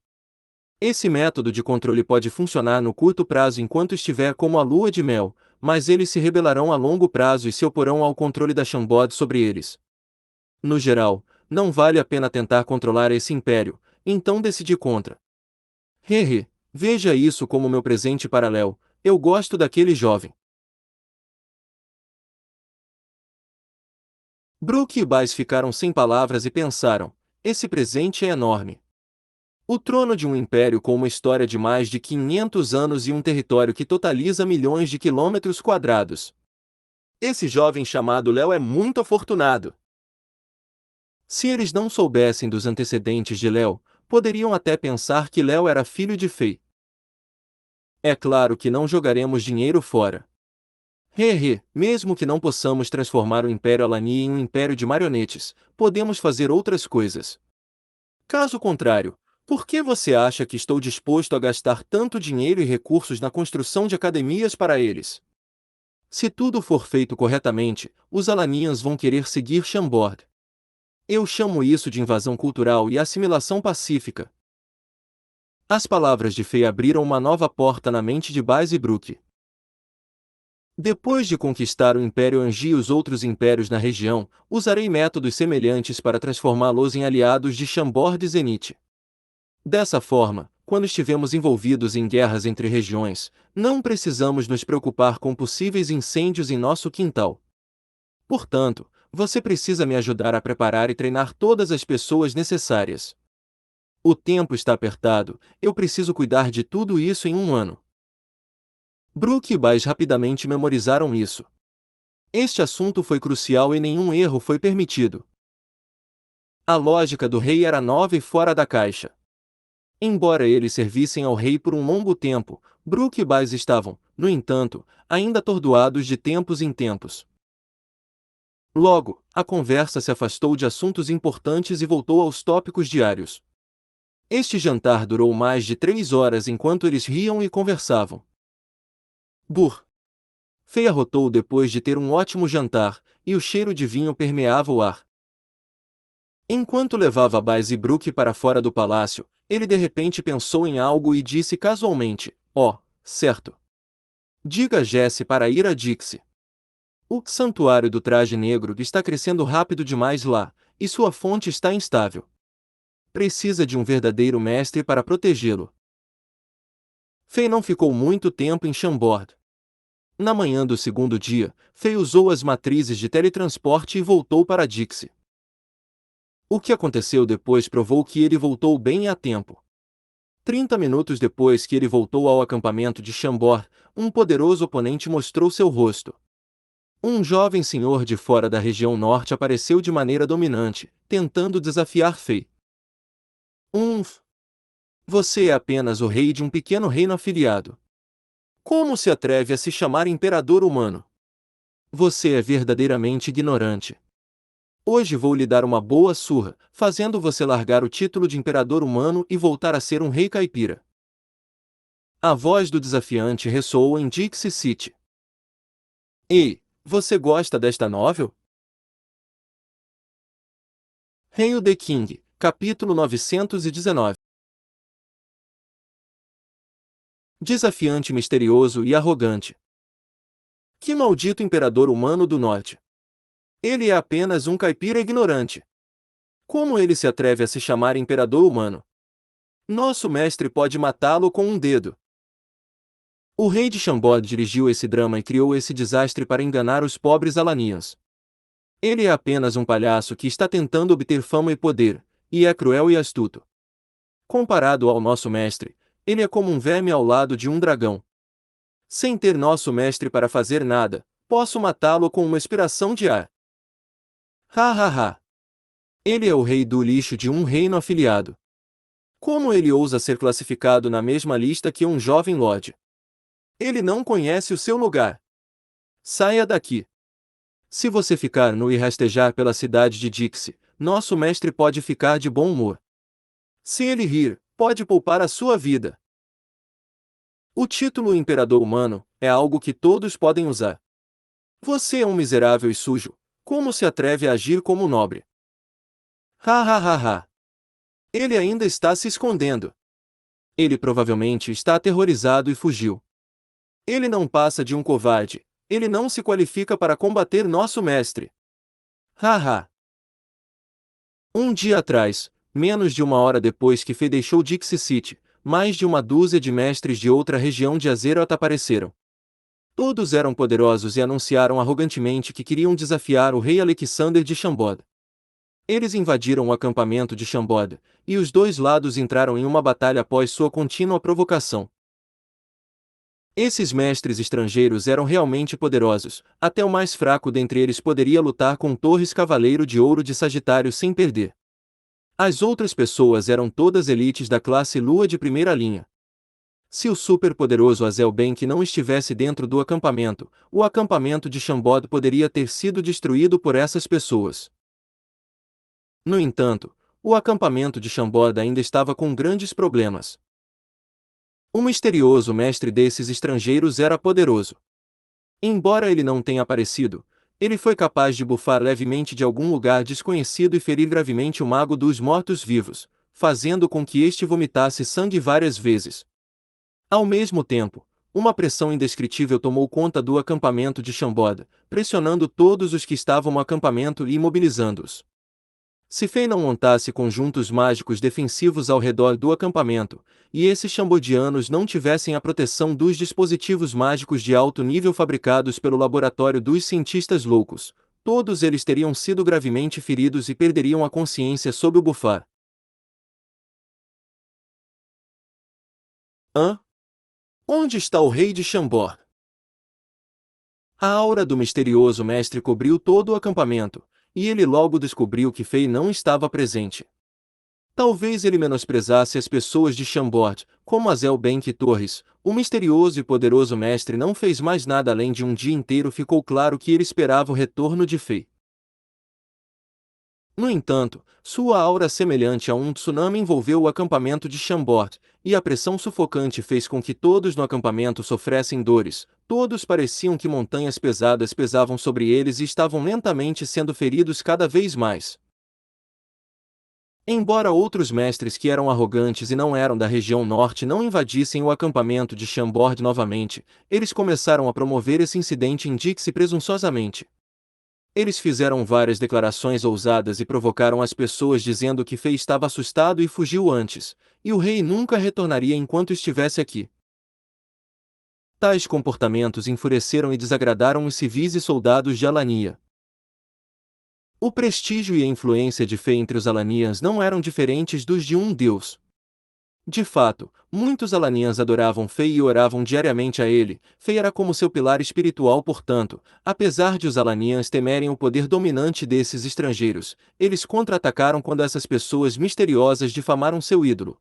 Esse método de controle pode funcionar no curto prazo enquanto estiver como a lua de mel, mas eles se rebelarão a longo prazo e se oporão ao controle da Shambod sobre eles. No geral, não vale a pena tentar controlar esse império, então decidi contra. Hehe, veja isso como meu presente para Léo, eu gosto daquele jovem. Brook e Baez ficaram sem palavras e pensaram, esse presente é enorme. O trono de um império com uma história de mais de 500 anos e um território que totaliza milhões de quilômetros quadrados. Esse jovem chamado Léo é muito afortunado. Se eles não soubessem dos antecedentes de Léo, poderiam até pensar que Léo era filho de Fei. É claro que não jogaremos dinheiro fora. Mesmo que não possamos transformar o Império Alani em um império de marionetes, podemos fazer outras coisas. Caso contrário, por que você acha que estou disposto a gastar tanto dinheiro e recursos na construção de academias para eles? Se tudo for feito corretamente, os Alanians vão querer seguir Chambord. Eu chamo isso de invasão cultural e assimilação pacífica. As palavras de Fei abriram uma nova porta na mente de Baez e Brook. Depois de conquistar o Império Anji e os outros impérios na região, usarei métodos semelhantes para transformá-los em aliados de Chambord e Zenith. Dessa forma, quando estivermos envolvidos em guerras entre regiões, não precisamos nos preocupar com possíveis incêndios em nosso quintal. Portanto, você precisa me ajudar a preparar e treinar todas as pessoas necessárias. O tempo está apertado, eu preciso cuidar de tudo isso em um ano. Brook e Baez rapidamente memorizaram isso. Este assunto foi crucial e nenhum erro foi permitido. A lógica do rei era nova e fora da caixa. Embora eles servissem ao rei por um longo tempo, Brook e Baez estavam, no entanto, ainda atordoados de tempos em tempos. Logo, a conversa se afastou de assuntos importantes e voltou aos tópicos diários. Este jantar durou mais de 3 horas enquanto eles riam e conversavam. Burr. Fei arrotou depois de ter um ótimo jantar, e o cheiro de vinho permeava o ar. Enquanto levava Baez e Brook para fora do palácio, ele de repente pensou em algo e disse casualmente, certo. Diga a Jesse para ir a Dixie. O santuário do traje negro está crescendo rápido demais lá, e sua fonte está instável. Precisa de um verdadeiro mestre para protegê-lo. Fei não ficou muito tempo em Chambord. Na manhã do segundo dia, Fei usou as matrizes de teletransporte e voltou para Dixie. O que aconteceu depois provou que ele voltou bem a tempo. 30 minutos depois que ele voltou ao acampamento de Chambord, um poderoso oponente mostrou seu rosto. Um jovem senhor de fora da região norte apareceu de maneira dominante, tentando desafiar Fei. Você é apenas o rei de um pequeno reino afiliado. Como se atreve a se chamar imperador humano? Você é verdadeiramente ignorante. Hoje vou lhe dar uma boa surra, fazendo você largar o título de imperador humano e voltar a ser um rei caipira. A voz do desafiante ressoou em Dixie City. Ei, você gosta desta novel? Hail the King, capítulo 919. Desafiante misterioso e arrogante. Que maldito imperador humano do norte! Ele é apenas um caipira ignorante. Como ele se atreve a se chamar imperador humano? Nosso mestre pode matá-lo com um dedo. O rei de Chambord dirigiu esse drama e criou esse desastre para enganar os pobres Alanians. Ele é apenas um palhaço que está tentando obter fama e poder, e é cruel e astuto. Comparado ao nosso mestre, ele é como um verme ao lado de um dragão. Sem ter nosso mestre para fazer nada, posso matá-lo com uma aspiração de ar. Ha! Ele é o rei do lixo de um reino afiliado. Como ele ousa ser classificado na mesma lista que um jovem lorde? Ele não conhece o seu lugar. Saia daqui. Se você ficar nu e rastejar pela cidade de Dixie, nosso mestre pode ficar de bom humor. Se ele rir, pode poupar a sua vida. O título Imperador Humano é algo que todos podem usar. Você é um miserável e sujo. Como se atreve a agir como nobre? Ha! Ele ainda está se escondendo. Ele provavelmente está aterrorizado e fugiu. Ele não passa de um covarde, Ele não se qualifica para combater nosso mestre. Haha. Um dia atrás, menos de uma hora depois que Fei deixou Dixie City, mais de uma dúzia de mestres de outra região de Azeroth apareceram. Todos eram poderosos e anunciaram arrogantemente que queriam desafiar o rei Alexander de Shambod. Eles invadiram o acampamento de Shambod, e os dois lados entraram em uma batalha após sua contínua provocação. Esses mestres estrangeiros eram realmente poderosos, até o mais fraco dentre eles poderia lutar com Torres Cavaleiro de Ouro de Sagitário sem perder. As outras pessoas eram todas elites da classe Lua de primeira linha. Se o superpoderoso Azelbank não estivesse dentro do acampamento, o acampamento de Shambod poderia ter sido destruído por essas pessoas. No entanto, o acampamento de Shambod ainda estava com grandes problemas. O misterioso mestre desses estrangeiros era poderoso. Embora ele não tenha aparecido, ele foi capaz de bufar levemente de algum lugar desconhecido e ferir gravemente o mago dos mortos-vivos, fazendo com que este vomitasse sangue várias vezes. Ao mesmo tempo, uma pressão indescritível tomou conta do acampamento de Shambod, pressionando todos os que estavam no acampamento e imobilizando-os. Se Fei não montasse conjuntos mágicos defensivos ao redor do acampamento, e esses Shambodianos não tivessem a proteção dos dispositivos mágicos de alto nível fabricados pelo laboratório dos cientistas loucos, todos eles teriam sido gravemente feridos e perderiam a consciência sob o bufar. Hã? Onde está o rei de Shambor? A aura do misterioso mestre cobriu todo o acampamento, e ele logo descobriu que Fei não estava presente. Talvez ele menosprezasse as pessoas de Shambord, como Azelbank e Torres. O misterioso e poderoso mestre não fez mais nada além de um dia inteiro. Ficou claro que ele esperava o retorno de Fei. No entanto, sua aura semelhante a um tsunami envolveu o acampamento de Shambord, e a pressão sufocante fez com que todos no acampamento sofressem dores. Todos pareciam que montanhas pesadas pesavam sobre eles e estavam lentamente sendo feridos cada vez mais. Embora outros mestres que eram arrogantes e não eram da região norte não invadissem o acampamento de Shambord novamente, eles começaram a promover esse incidente em Dixie presunçosamente. Eles fizeram várias declarações ousadas e provocaram as pessoas dizendo que Fei estava assustado e fugiu antes, e o rei nunca retornaria enquanto estivesse aqui. Tais comportamentos enfureceram e desagradaram os civis e soldados de Alania. O prestígio e a influência de Fei entre os Alanians não eram diferentes dos de um deus. De fato, muitos Alanians adoravam Fei e oravam diariamente a ele. Fei era como seu pilar espiritual. Portanto, apesar de os Alanians temerem o poder dominante desses estrangeiros, eles contra-atacaram quando essas pessoas misteriosas difamaram seu ídolo.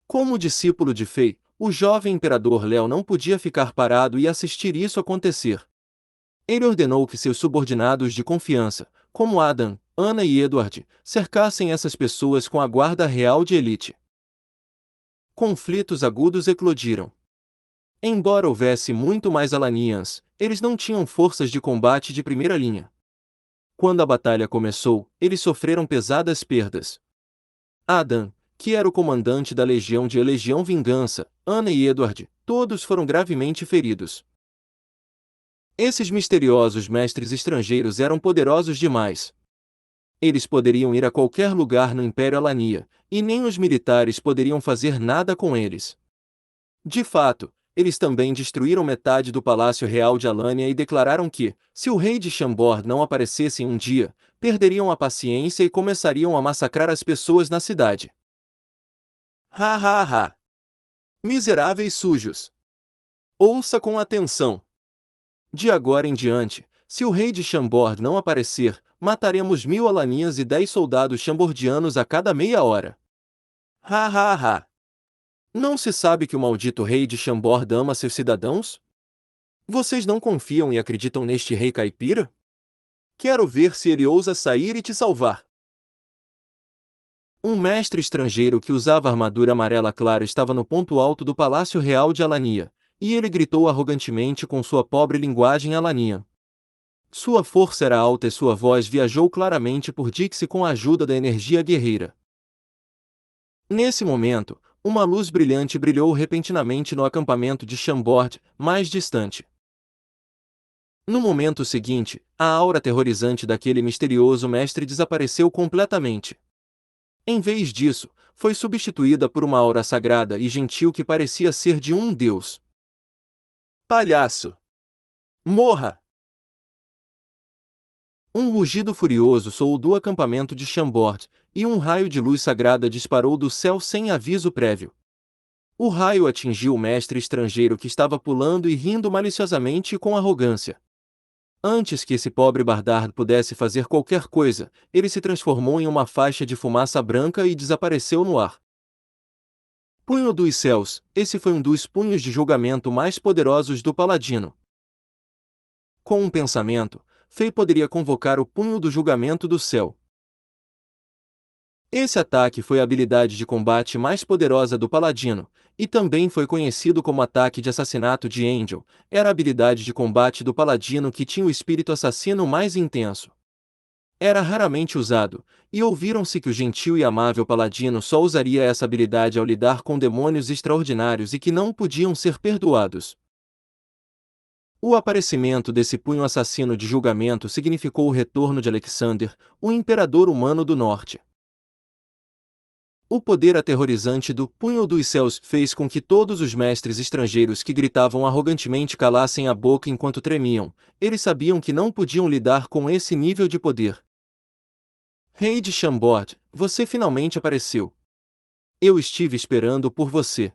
Como discípulo de Fei, o jovem imperador Léo não podia ficar parado e assistir isso acontecer. Ele ordenou que seus subordinados de confiança, como Adam, Ana e Edward, cercassem essas pessoas com a guarda real de elite. Conflitos agudos eclodiram. Embora houvesse muito mais Alanians, eles não tinham forças de combate de primeira linha. Quando a batalha começou, eles sofreram pesadas perdas. Adam, que era o comandante da Legião de Legião Vingança, Ana e Edward, todos foram gravemente feridos. Esses misteriosos mestres estrangeiros eram poderosos demais. Eles poderiam ir a qualquer lugar no Império Alania, e nem os militares poderiam fazer nada com eles. De fato, eles também destruíram metade do Palácio Real de Alania e declararam que, se o rei de Shambord não aparecesse em um dia, perderiam a paciência e começariam a massacrar as pessoas na cidade. Ha ha ha! Miseráveis sujos! Ouça com atenção! De agora em diante, se o rei de Shambord não aparecer, mataremos 1000 Alanias e 10 soldados chambordianos a cada meia hora. Ha ha ha! Não se sabe que o maldito rei de Shambord ama seus cidadãos? Vocês não confiam e acreditam neste rei caipira? Quero ver se ele ousa sair e te salvar. Um mestre estrangeiro que usava armadura amarela clara estava no ponto alto do Palácio Real de Alania, e ele gritou arrogantemente com sua pobre linguagem alanian. Sua força era alta e sua voz viajou claramente por Dixie com a ajuda da energia guerreira. Nesse momento, uma luz brilhante brilhou repentinamente no acampamento de Shambord, mais distante. No momento seguinte, a aura aterrorizante daquele misterioso mestre desapareceu completamente. Em vez disso, foi substituída por uma aura sagrada e gentil que parecia ser de um deus. Palhaço! Morra! Um rugido furioso soou do acampamento de Chambord, e um raio de luz sagrada disparou do céu sem aviso prévio. O raio atingiu o mestre estrangeiro que estava pulando e rindo maliciosamente e com arrogância. Antes que esse pobre Bardard pudesse fazer qualquer coisa, ele se transformou em uma faixa de fumaça branca e desapareceu no ar. Punho dos céus, esse foi um dos punhos de julgamento mais poderosos do paladino. Com um pensamento, Fei poderia convocar o punho do julgamento do céu. Esse ataque foi a habilidade de combate mais poderosa do paladino, e também foi conhecido como ataque de assassinato de Angel. Era a habilidade de combate do paladino que tinha o espírito assassino mais intenso. Era raramente usado, e ouviram-se que o gentil e amável paladino só usaria essa habilidade ao lidar com demônios extraordinários e que não podiam ser perdoados. O aparecimento desse punho assassino de julgamento significou o retorno de Alexander, o imperador humano do norte. O poder aterrorizante do Punho dos Céus fez com que todos os mestres estrangeiros que gritavam arrogantemente calassem a boca enquanto tremiam. Eles sabiam que não podiam lidar com esse nível de poder. Rei de Chambord, você finalmente apareceu. Eu estive esperando por você.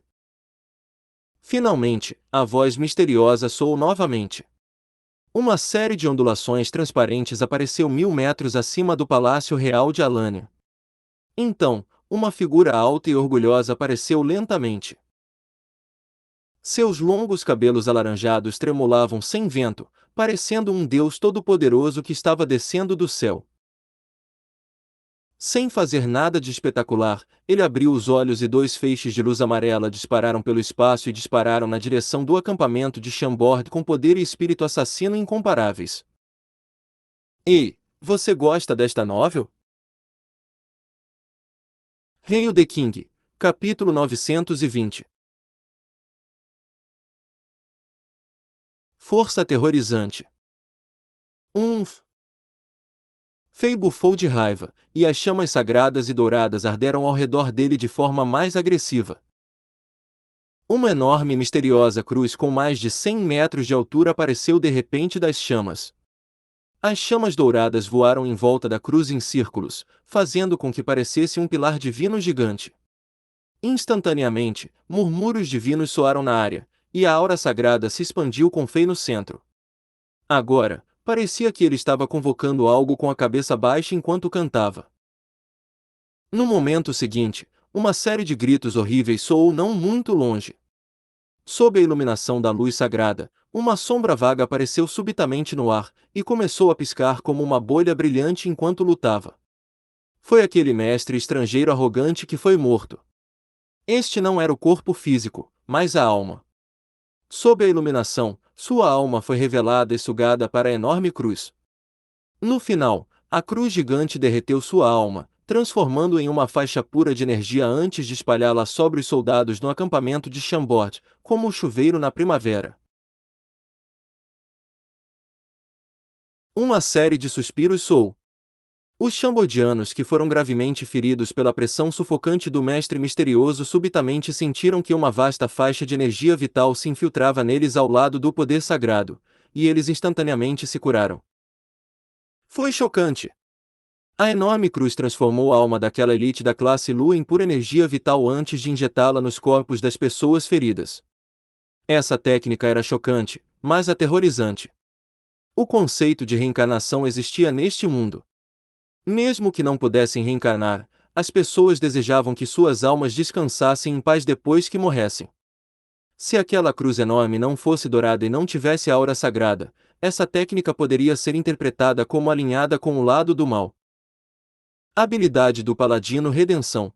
Finalmente, a voz misteriosa soou novamente. Uma série de ondulações transparentes apareceu 1000 metros acima do Palácio Real de Alânia. Então, uma figura alta e orgulhosa apareceu lentamente. Seus longos cabelos alaranjados tremulavam sem vento, parecendo um deus todo-poderoso que estava descendo do céu. Sem fazer nada de espetacular, ele abriu os olhos e 2 feixes de luz amarela dispararam pelo espaço e dispararam na direção do acampamento de Chambord com poder e espírito assassino incomparáveis. Ei, você gosta desta novel? Hail the King, capítulo 920. Força aterrorizante. Fei bufou de raiva, e as chamas sagradas e douradas arderam ao redor dele de forma mais agressiva. Uma enorme e misteriosa cruz com mais de 100 metros de altura apareceu de repente das chamas. As chamas douradas voaram em volta da cruz em círculos, fazendo com que parecesse um pilar divino gigante. Instantaneamente, murmúrios divinos soaram na área, e a aura sagrada se expandiu com Fei no centro. Agora, parecia que ele estava convocando algo com a cabeça baixa enquanto cantava. No momento seguinte, uma série de gritos horríveis soou não muito longe. Sob a iluminação da luz sagrada, uma sombra vaga apareceu subitamente no ar, e começou a piscar como uma bolha brilhante enquanto lutava. Foi aquele mestre estrangeiro arrogante que foi morto. Este não era o corpo físico, mas a alma. Sob a iluminação, sua alma foi revelada e sugada para a enorme cruz. No final, a cruz gigante derreteu sua alma, transformando-a em uma faixa pura de energia antes de espalhá-la sobre os soldados no acampamento de Chambord, como o chuveiro na primavera. Uma série de suspiros soou. Os chambordianos que foram gravemente feridos pela pressão sufocante do mestre misterioso subitamente sentiram que uma vasta faixa de energia vital se infiltrava neles ao lado do poder sagrado, e eles instantaneamente se curaram. Foi chocante. A enorme cruz transformou a alma daquela elite da classe Lua em pura energia vital antes de injetá-la nos corpos das pessoas feridas. Essa técnica era chocante, mas aterrorizante. O conceito de reencarnação existia neste mundo. Mesmo que não pudessem reencarnar, as pessoas desejavam que suas almas descansassem em paz depois que morressem. Se aquela cruz enorme não fosse dourada e não tivesse aura sagrada, essa técnica poderia ser interpretada como alinhada com o lado do mal. Habilidade do Paladino Redenção.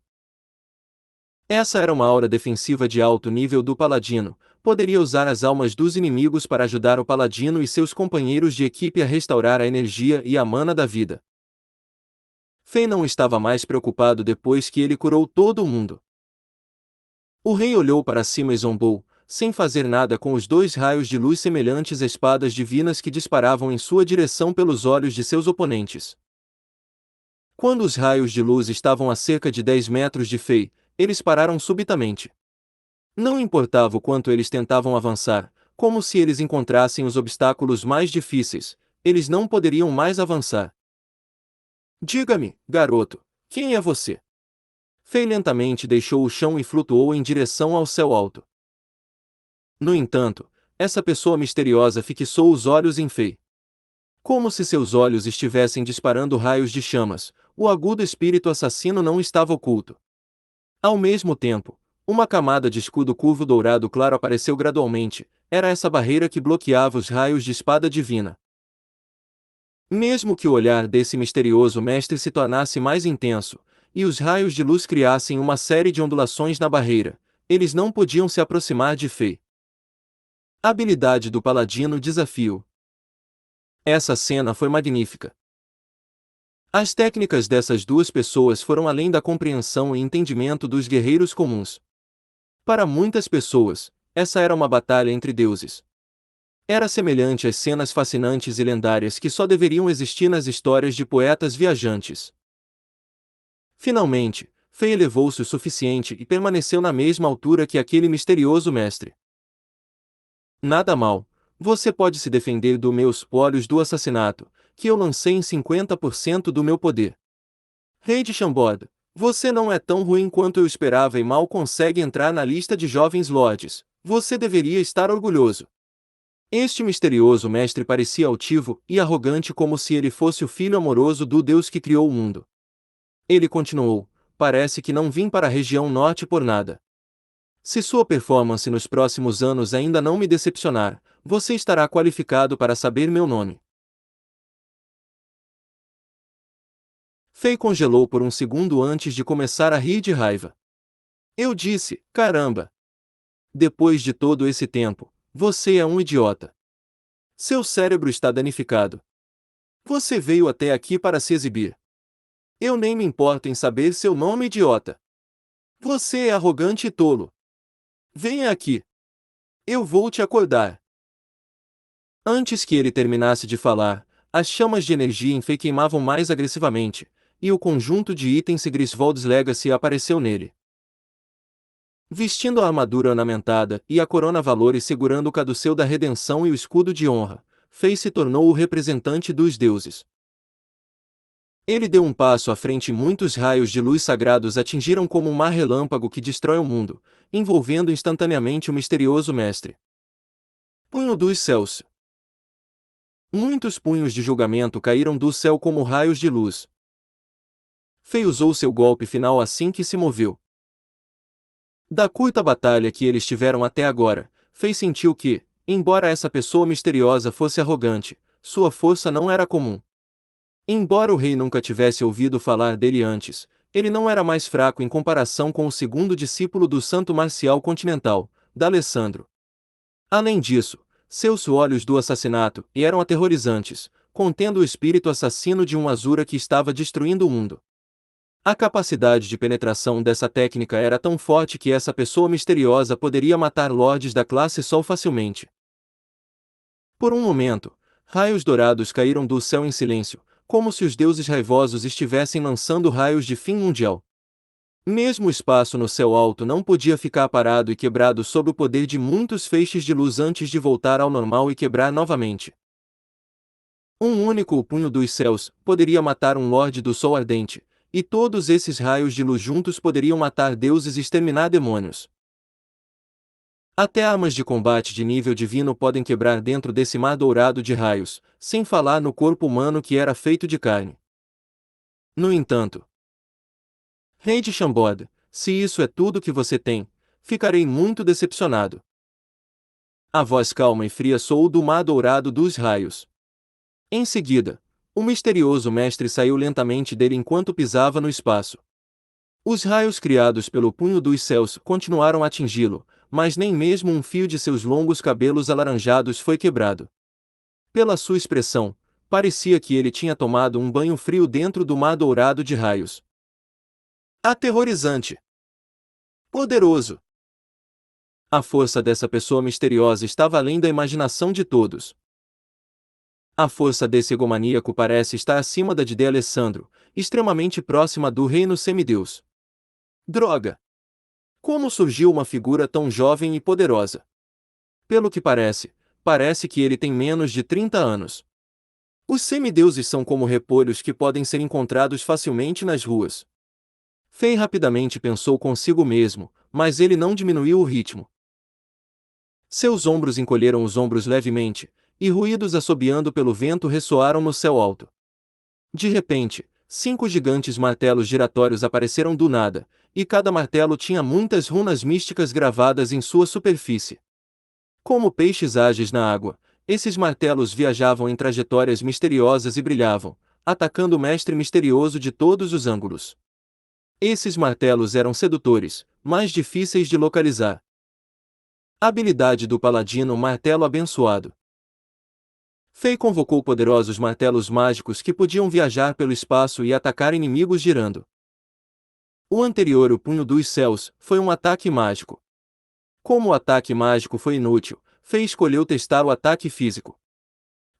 Essa era uma aura defensiva de alto nível do Paladino, poderia usar as almas dos inimigos para ajudar o Paladino e seus companheiros de equipe a restaurar a energia e a mana da vida. Fei não estava mais preocupado depois que ele curou todo o mundo. O rei olhou para cima e zombou, sem fazer nada com os 2 raios de luz semelhantes a espadas divinas que disparavam em sua direção pelos olhos de seus oponentes. Quando os raios de luz estavam a cerca de 10 metros de Fei, eles pararam subitamente. Não importava o quanto eles tentavam avançar, como se eles encontrassem os obstáculos mais difíceis, eles não poderiam mais avançar. Diga-me, garoto, quem é você? Fei lentamente deixou o chão e flutuou em direção ao céu alto. No entanto, essa pessoa misteriosa fixou os olhos em Fei. Como se seus olhos estivessem disparando raios de chamas, o agudo espírito assassino não estava oculto. Ao mesmo tempo, uma camada de escudo curvo dourado claro apareceu gradualmente, era essa barreira que bloqueava os raios de espada divina. Mesmo que o olhar desse misterioso mestre se tornasse mais intenso, e os raios de luz criassem uma série de ondulações na barreira, eles não podiam se aproximar de Fei. Habilidade do Paladino Desafio. Essa cena foi magnífica. As técnicas dessas duas pessoas foram além da compreensão e entendimento dos guerreiros comuns. Para muitas pessoas, essa era uma batalha entre deuses. Era semelhante às cenas fascinantes e lendárias que só deveriam existir nas histórias de poetas viajantes. Finalmente, Fei elevou-se o suficiente e permaneceu na mesma altura que aquele misterioso mestre. Nada mal, você pode se defender dos meus olhos do assassinato, que eu lancei em 50% do meu poder. Rei de Chambord, você não é tão ruim quanto eu esperava e mal consegue entrar na lista de jovens lords, você deveria estar orgulhoso. Este misterioso mestre parecia altivo e arrogante como se ele fosse o filho amoroso do Deus que criou o mundo. Ele continuou, parece que não vim para a região norte por nada. Se sua performance nos próximos anos ainda não me decepcionar, você estará qualificado para saber meu nome. Fei congelou por um segundo antes de começar a rir de raiva. Eu disse, caramba! Depois de todo esse tempo, você é um idiota. Seu cérebro está danificado. Você veio até aqui para se exibir. Eu nem me importo em saber seu nome, idiota. Você é arrogante e tolo. Venha aqui. Eu vou te acordar. Antes que ele terminasse de falar, as chamas de energia em Fei queimavam mais agressivamente, e o conjunto de itens e Griswold's Legacy apareceu nele. Vestindo a armadura ornamentada e a corona valores segurando o caduceu da redenção e o escudo de honra, Fei se tornou o representante dos deuses. Ele deu um passo à frente e muitos raios de luz sagrados atingiram como um mar relâmpago que destrói o mundo, envolvendo instantaneamente o misterioso mestre. Punho dos céus. Muitos punhos de julgamento caíram do céu como raios de luz. Fei usou seu golpe final assim que se moveu. Da curta batalha que eles tiveram até agora, Fei sentiu que, embora essa pessoa misteriosa fosse arrogante, sua força não era comum. Embora o rei nunca tivesse ouvido falar dele antes, ele não era mais fraco em comparação com o segundo discípulo do santo marcial continental, D'Alessandro. Além disso, seus olhos do assassinato eram aterrorizantes, contendo o espírito assassino de um Azura que estava destruindo o mundo. A capacidade de penetração dessa técnica era tão forte que essa pessoa misteriosa poderia matar lordes da classe Sol facilmente. Por um momento, raios dourados caíram do céu em silêncio, como se os deuses raivosos estivessem lançando raios de fim mundial. Mesmo o espaço no céu alto não podia ficar parado e quebrado sob o poder de muitos feixes de luz antes de voltar ao normal e quebrar novamente. Um único punho dos céus poderia matar um Lorde do Sol Ardente, e todos esses raios de luz juntos poderiam matar deuses e exterminar demônios. Até armas de combate de nível divino podem quebrar dentro desse mar dourado de raios, sem falar no corpo humano que era feito de carne. No entanto, Rei de Chambord, se isso é tudo que você tem, ficarei muito decepcionado. A voz calma e fria soou do mar dourado dos raios. Em seguida, o misterioso mestre saiu lentamente dele enquanto pisava no espaço. Os raios criados pelo punho dos céus continuaram a atingi-lo, mas nem mesmo um fio de seus longos cabelos alaranjados foi quebrado. Pela sua expressão, parecia que ele tinha tomado um banho frio dentro do mar dourado de raios. Aterrorizante. Poderoso. A força dessa pessoa misteriosa estava além da imaginação de todos. A força desse egomaníaco parece estar acima da de Alessandro, extremamente próxima do reino semideus. Droga! Como surgiu uma figura tão jovem e poderosa? Pelo que parece que ele tem menos de 30 anos. Os semideuses são como repolhos que podem ser encontrados facilmente nas ruas. Fei rapidamente pensou consigo mesmo, mas ele não diminuiu o ritmo. Seus ombros encolheram os ombros levemente, e ruídos assobiando pelo vento ressoaram no céu alto. De repente, 5 gigantes martelos giratórios apareceram do nada, e cada martelo tinha muitas runas místicas gravadas em sua superfície. Como peixes ágeis na água, esses martelos viajavam em trajetórias misteriosas e brilhavam, atacando o mestre misterioso de todos os ângulos. Esses martelos eram sedutores, mas difíceis de localizar. Habilidade do paladino Martelo Abençoado. Fei convocou poderosos martelos mágicos que podiam viajar pelo espaço e atacar inimigos girando. O anterior, o Punho dos Céus, foi um ataque mágico. Como o ataque mágico foi inútil, Fei escolheu testar o ataque físico.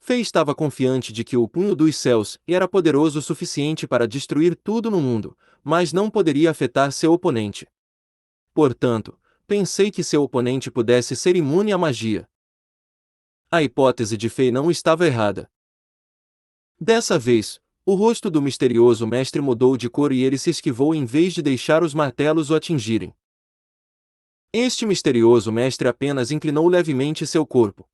Fei estava confiante de que o Punho dos Céus era poderoso o suficiente para destruir tudo no mundo, mas não poderia afetar seu oponente. Portanto, pensei que seu oponente pudesse ser imune à magia. A hipótese de Fei não estava errada. Dessa vez, o rosto do misterioso mestre mudou de cor e ele se esquivou em vez de deixar os martelos o atingirem. Este misterioso mestre apenas inclinou levemente seu corpo.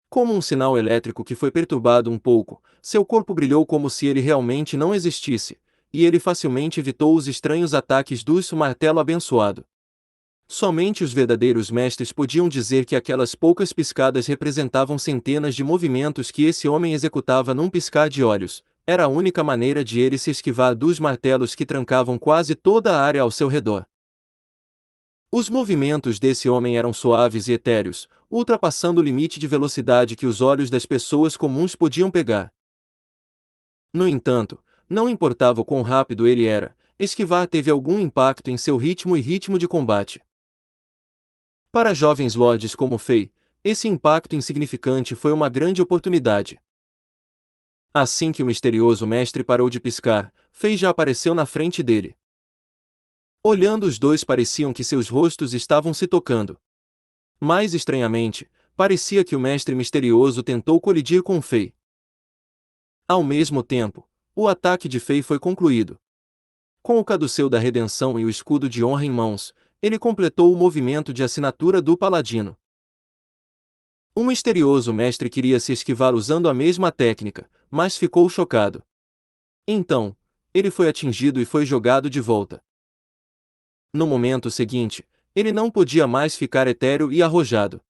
Como um sinal elétrico que foi perturbado um pouco, seu corpo brilhou como se ele realmente não existisse, e ele facilmente evitou os estranhos ataques do martelo abençoado. Somente os verdadeiros mestres podiam dizer que aquelas poucas piscadas representavam centenas de movimentos que esse homem executava num piscar de olhos. Era a única maneira de ele se esquivar dos martelos que trancavam quase toda a área ao seu redor. Os movimentos desse homem eram suaves e etéreos, ultrapassando o limite de velocidade que os olhos das pessoas comuns podiam pegar. No entanto, não importava o quão rápido ele era, esquivar teve algum impacto em seu ritmo e ritmo de combate. Para jovens lords como Fei, esse impacto insignificante foi uma grande oportunidade. Assim que o misterioso mestre parou de piscar, Fei já apareceu na frente dele. Olhando os dois pareciam que seus rostos estavam se tocando. Mais estranhamente, parecia que o mestre misterioso tentou colidir com Fei. Ao mesmo tempo, o ataque de Fei foi concluído. Com o caduceu da redenção e o escudo de honra em mãos, ele completou o movimento de assinatura do paladino. O misterioso mestre queria se esquivar usando a mesma técnica, mas ficou chocado. Então, ele foi atingido e foi jogado de volta. No momento seguinte, ele não podia mais ficar etéreo e arrojado.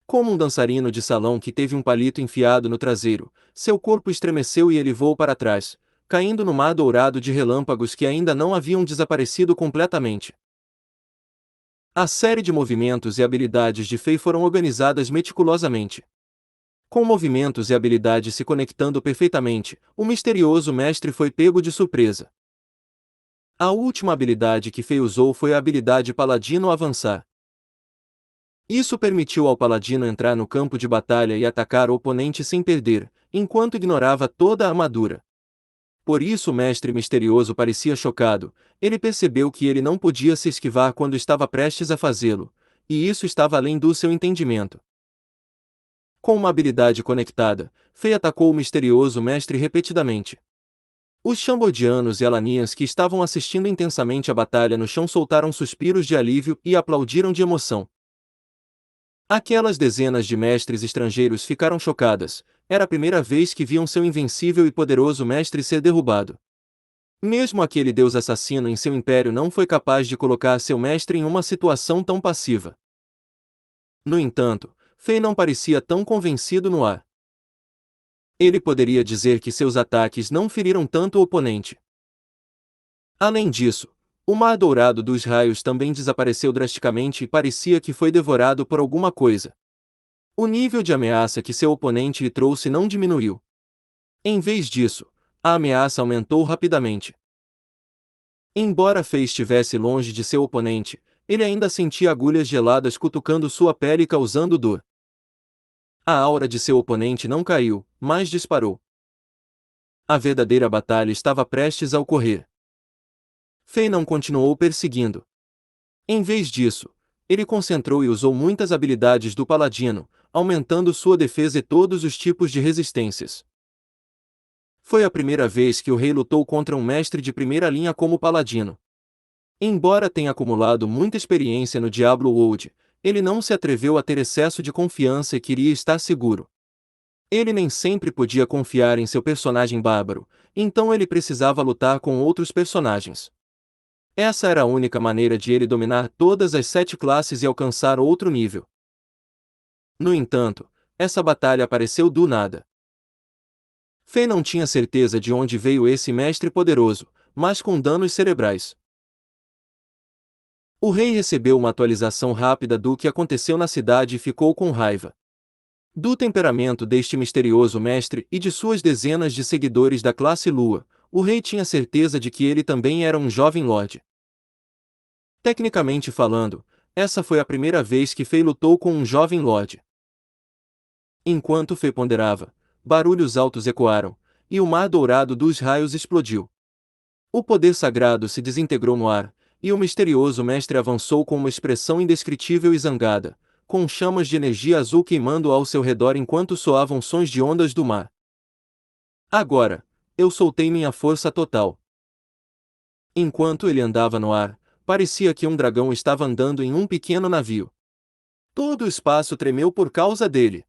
Como um dançarino de salão que teve um palito enfiado no traseiro, seu corpo estremeceu e ele voou para trás, caindo no mar dourado de relâmpagos que ainda não haviam desaparecido completamente. A série de movimentos e habilidades de Fei foram organizadas meticulosamente. Com movimentos e habilidades se conectando perfeitamente, o misterioso mestre foi pego de surpresa. A última habilidade que Fei usou foi a habilidade Paladino Avançar. Isso permitiu ao paladino entrar no campo de batalha e atacar o oponente sem perder, enquanto ignorava toda a armadura. Por isso o mestre misterioso parecia chocado, ele percebeu que ele não podia se esquivar quando estava prestes a fazê-lo, e isso estava além do seu entendimento. Com uma habilidade conectada, Fei atacou o misterioso mestre repetidamente. Os Chambodianos e Alanians que estavam assistindo intensamente a batalha no chão soltaram suspiros de alívio e aplaudiram de emoção. Aquelas dezenas de mestres estrangeiros ficaram chocadas, era a primeira vez que viam seu invencível e poderoso mestre ser derrubado. Mesmo aquele deus assassino em seu império não foi capaz de colocar seu mestre em uma situação tão passiva. No entanto, Fei não parecia tão convencido no ar. Ele poderia dizer que seus ataques não feriram tanto o oponente. Além disso, o mar dourado dos raios também desapareceu drasticamente e parecia que foi devorado por alguma coisa. O nível de ameaça que seu oponente lhe trouxe não diminuiu. Em vez disso, a ameaça aumentou rapidamente. Embora Fei estivesse longe de seu oponente, Ele ainda sentia agulhas geladas cutucando sua pele causando dor. A aura de seu oponente não caiu, mas disparou. A verdadeira batalha estava prestes a ocorrer. Fei não continuou perseguindo. Em vez disso, ele concentrou e usou muitas habilidades do paladino, aumentando sua defesa e todos os tipos de resistências. Foi a primeira vez que o rei lutou contra um mestre de primeira linha como paladino. Embora tenha acumulado muita experiência no Diablo World, ele não se atreveu a ter excesso de confiança e queria estar seguro. Ele nem sempre podia confiar em seu personagem bárbaro, então ele precisava lutar com outros personagens. Essa era a única maneira de ele dominar todas as 7 classes e alcançar outro nível. No entanto, essa batalha apareceu do nada. Fei não tinha certeza de onde veio esse mestre poderoso, mas com danos cerebrais. O rei recebeu uma atualização rápida do que aconteceu na cidade e ficou com raiva do temperamento deste misterioso mestre e de suas dezenas de seguidores da classe Lua. O rei tinha certeza de que ele também era um jovem lorde. Tecnicamente falando, essa foi a primeira vez que Fei lutou com um jovem lorde. Enquanto Fei ponderava, barulhos altos ecoaram, e o mar dourado dos raios explodiu. O poder sagrado se desintegrou no ar, e o misterioso mestre avançou com uma expressão indescritível e zangada, com chamas de energia azul queimando ao seu redor enquanto soavam sons de ondas do mar. Agora, eu soltei minha força total. Enquanto ele andava no ar, parecia que um dragão estava andando em um pequeno navio. Todo o espaço tremeu por causa dele.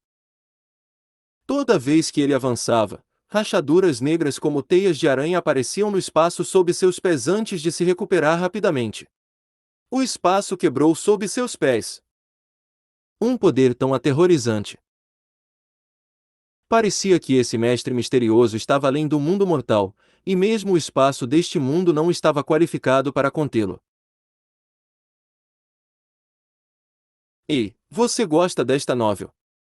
Toda vez que ele avançava, rachaduras negras como teias de aranha apareciam no espaço sob seus pés antes de se recuperar rapidamente. O espaço quebrou sob seus pés. Um poder tão aterrorizante. Parecia que esse mestre misterioso estava além do mundo mortal, e mesmo o espaço deste mundo não estava qualificado para contê-lo. Ei, você gosta desta novel?